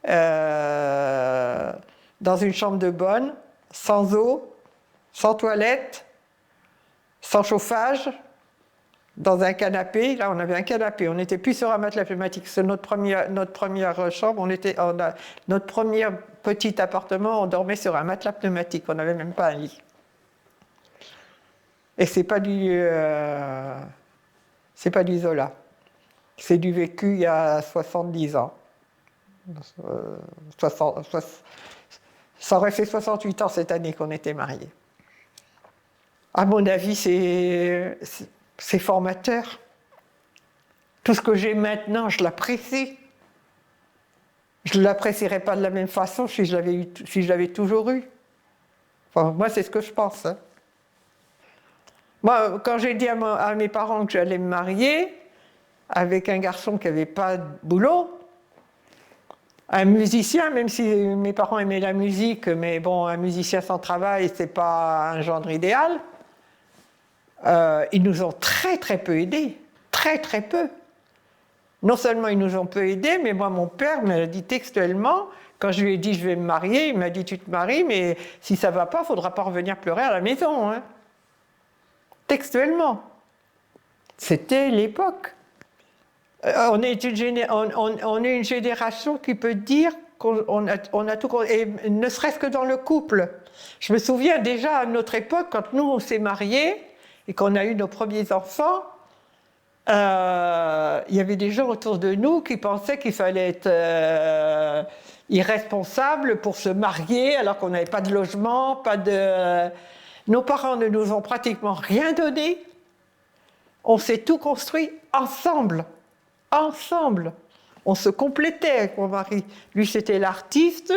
dans une chambre de bonne, sans eau, sans toilette, sans chauffage, dans un canapé. Là, on avait un canapé. On n'était plus sur un matelas pneumatique. C'est notre première chambre. Notre premier petit appartement, on dormait sur un matelas pneumatique. On n'avait même pas un lit. Et c'est pas du Zola. C'est du vécu il y a 70 ans. Ça aurait fait 68 ans cette année qu'on était mariés. À mon avis, c'est formateur. Tout ce que j'ai maintenant, je l'apprécie. Je ne l'apprécierais pas de la même façon si je l'avais toujours eu. Enfin, moi, c'est ce que je pense. Hein. Moi, quand j'ai dit à mes parents que j'allais me marier avec un garçon qui n'avait pas de boulot, un musicien, même si mes parents aimaient la musique, mais bon, un musicien sans travail, c'est pas un genre idéal, ils nous ont très très peu aidés. Très très peu. Non seulement ils nous ont peu aidés, mais moi, mon père m'a dit textuellement, quand je lui ai dit je vais me marier, il m'a dit tu te maries, mais si ça ne va pas, il ne faudra pas revenir pleurer à la maison. Hein. Textuellement. C'était l'époque. On est une génération qui peut dire qu'on a tout... Et ne serait-ce que dans le couple. Je me souviens déjà à notre époque, quand nous on s'est mariés et qu'on a eu nos premiers enfants, il y avait des gens autour de nous qui pensaient qu'il fallait être irresponsable pour se marier alors qu'on n'avait pas de logement, pas de... Nos parents ne nous ont pratiquement rien donné. On s'est tout construit ensemble. Ensemble. On se complétait avec mon mari. Lui, c'était l'artiste.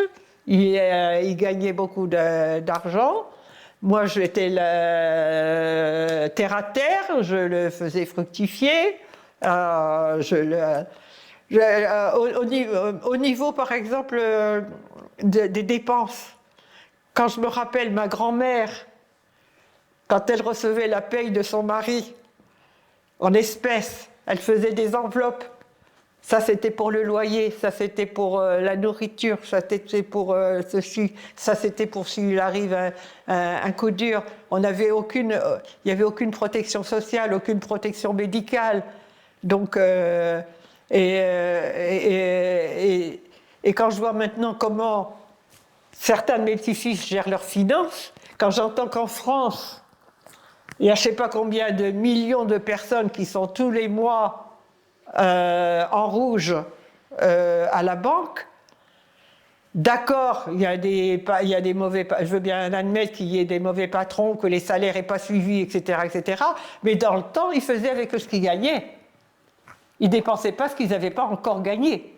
Il gagnait beaucoup d'argent. Moi, j'étais terre à terre. Je le faisais fructifier. Au niveau, par exemple, des dépenses. Quand je me rappelle ma grand-mère, quand elle recevait la paye de son mari en espèces, elle faisait des enveloppes. Ça, c'était pour le loyer, ça, c'était pour la nourriture, ça, c'était pour ceci, ça, c'était pour s'il arrive un coup dur. Il n'y avait aucune protection sociale, aucune protection médicale. Donc, et quand je vois maintenant comment certains de mes petits-fils gèrent leurs finances, quand j'entends qu'en France, il y a je ne sais pas combien de millions de personnes qui sont tous les mois en rouge à la banque. D'accord, il y a des mauvais... Je veux bien admettre qu'il y ait des mauvais patrons, que les salaires n'aient pas suivi, etc., etc. Mais dans le temps, ils faisaient avec ce qu'ils gagnaient. Ils ne dépensaient pas ce qu'ils n'avaient pas encore gagné.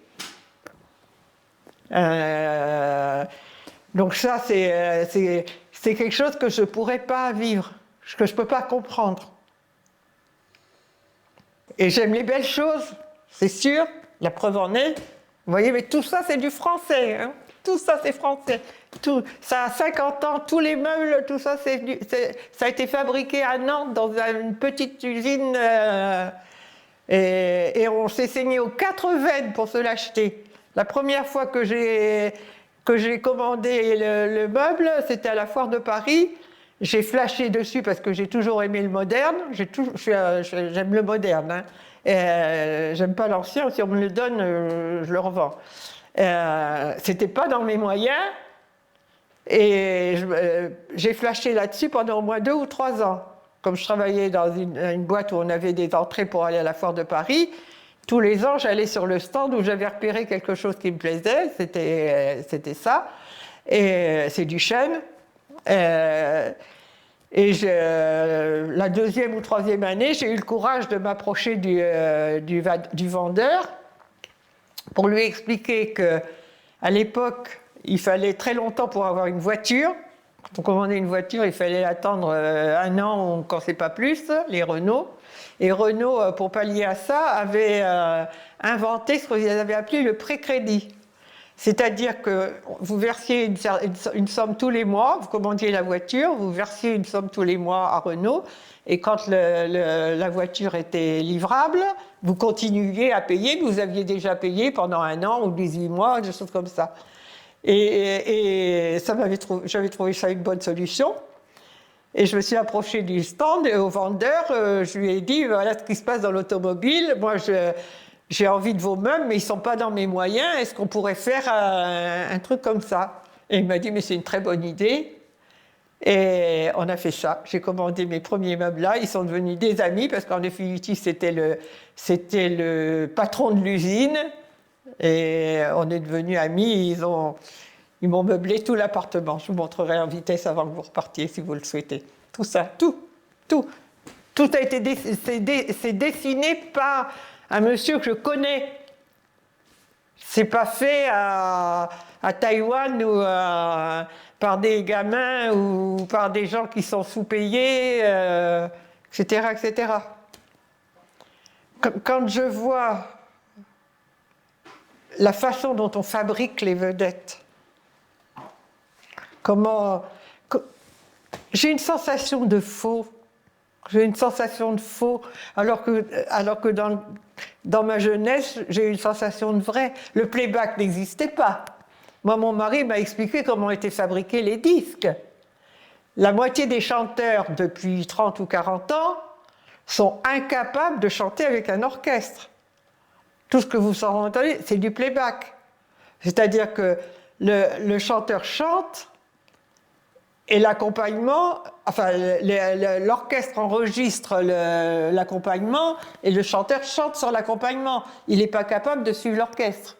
Donc ça, c'est quelque chose que je ne pourrais pas vivre, que je ne peux pas comprendre. Et j'aime les belles choses, c'est sûr, la preuve en est. Vous voyez, mais tout ça, c'est du français. Hein. Tout ça, c'est français. Ça a 50 ans, tous les meubles, tout ça, ça a été fabriqué à Nantes dans une petite usine. Et on s'est saigné aux 4 veines pour se l'acheter. La première fois que j'ai commandé le meuble, c'était à la foire de Paris. J'ai flashé dessus parce que j'ai toujours aimé le moderne. J'aime le moderne. Hein. J'aime pas l'ancien. Si on me le donne, je le revends. C'était pas dans mes moyens. Et j'ai flashé là-dessus pendant au moins 2 ou 3 ans. Comme je travaillais dans une boîte où on avait des entrées pour aller à la foire de Paris, tous les ans, j'allais sur le stand où j'avais repéré quelque chose qui me plaisait. C'était ça. Et c'est du chêne. La 2e ou 3e année, j'ai eu le courage de m'approcher du vendeur pour lui expliquer qu'à l'époque, il fallait très longtemps pour avoir une voiture. Quand on commandait une voiture, il fallait attendre 1 an, quand c'est pas plus, les Renault. Et Renault, pour pallier à ça, avait inventé ce qu'ils avaient appelé le précrédit. C'est-à-dire que vous versiez une somme tous les mois, vous commandiez la voiture, vous versiez une somme tous les mois à Renault, et quand la voiture était livrable, vous continuiez à payer, vous aviez déjà payé pendant 1 an ou 18 mois, des choses comme ça. Et j'avais trouvé ça une bonne solution. Et je me suis approchée du stand et au vendeur, je lui ai dit, voilà ce qui se passe dans l'automobile. Moi, j'ai envie de vos meubles, mais ils ne sont pas dans mes moyens. Est-ce qu'on pourrait faire un truc comme ça? Et il m'a dit, mais c'est une très bonne idée. Et on a fait ça. J'ai commandé mes premiers meubles là. Ils sont devenus des amis parce qu'en définitive, c'était le patron de l'usine. Et on est devenus amis. Ils m'ont meublé tout l'appartement. Je vous montrerai en vitesse avant que vous repartiez si vous le souhaitez. Tout ça, tout a été c'est dessiné par un monsieur que je connais. C'est pas fait à Taïwan ou par des gamins ou par des gens qui sont sous-payés, etc., etc. Quand je vois la façon dont on fabrique les vedettes, j'ai une sensation de faux. J'ai une sensation de faux, alors que dans ma jeunesse, j'ai eu une sensation de vrai. Le playback n'existait pas. Moi, mon mari m'a expliqué comment étaient fabriqués les disques. La moitié des chanteurs, depuis 30 ou 40 ans, sont incapables de chanter avec un orchestre. Tout ce que vous entendez, c'est du playback. C'est-à-dire que le chanteur chante et l'accompagnement, enfin l'orchestre enregistre l'accompagnement et le chanteur chante sur l'accompagnement. Il n'est pas capable de suivre l'orchestre.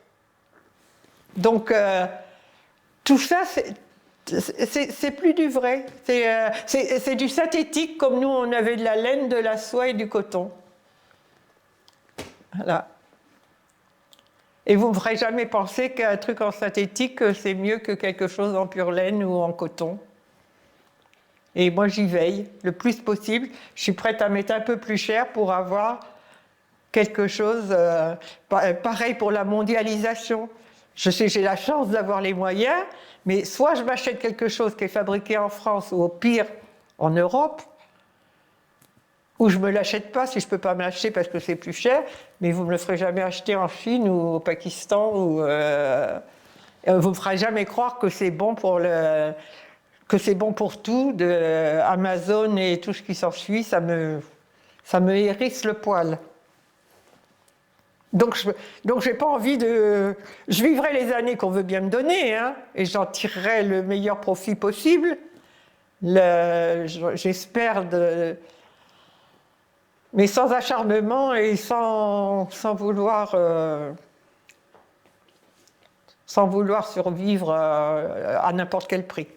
Donc tout ça, c'est plus du vrai. C'est du synthétique comme nous on avait de la laine, de la soie et du coton. Voilà. Et vous ne me ferez jamais penser qu'un truc en synthétique, c'est mieux que quelque chose en pure laine ou en coton. Et moi, j'y veille le plus possible. Je suis prête à mettre un peu plus cher pour avoir quelque chose. Pareil pour la mondialisation. Je sais, j'ai la chance d'avoir les moyens, mais soit je m'achète quelque chose qui est fabriqué en France ou au pire en Europe, ou je ne me l'achète pas si je ne peux pas me l'acheter parce que c'est plus cher, mais vous ne me le ferez jamais acheter en Chine ou au Pakistan. Ou, vous ne me ferez jamais croire que c'est bon pour tout, de Amazon et tout ce qui s'ensuit, ça me hérisse le poil. Donc j'ai pas envie de... Je vivrai les années qu'on veut bien me donner, hein, et j'en tirerai le meilleur profit possible. J'espère mais sans acharnement et sans vouloir survivre à n'importe quel prix.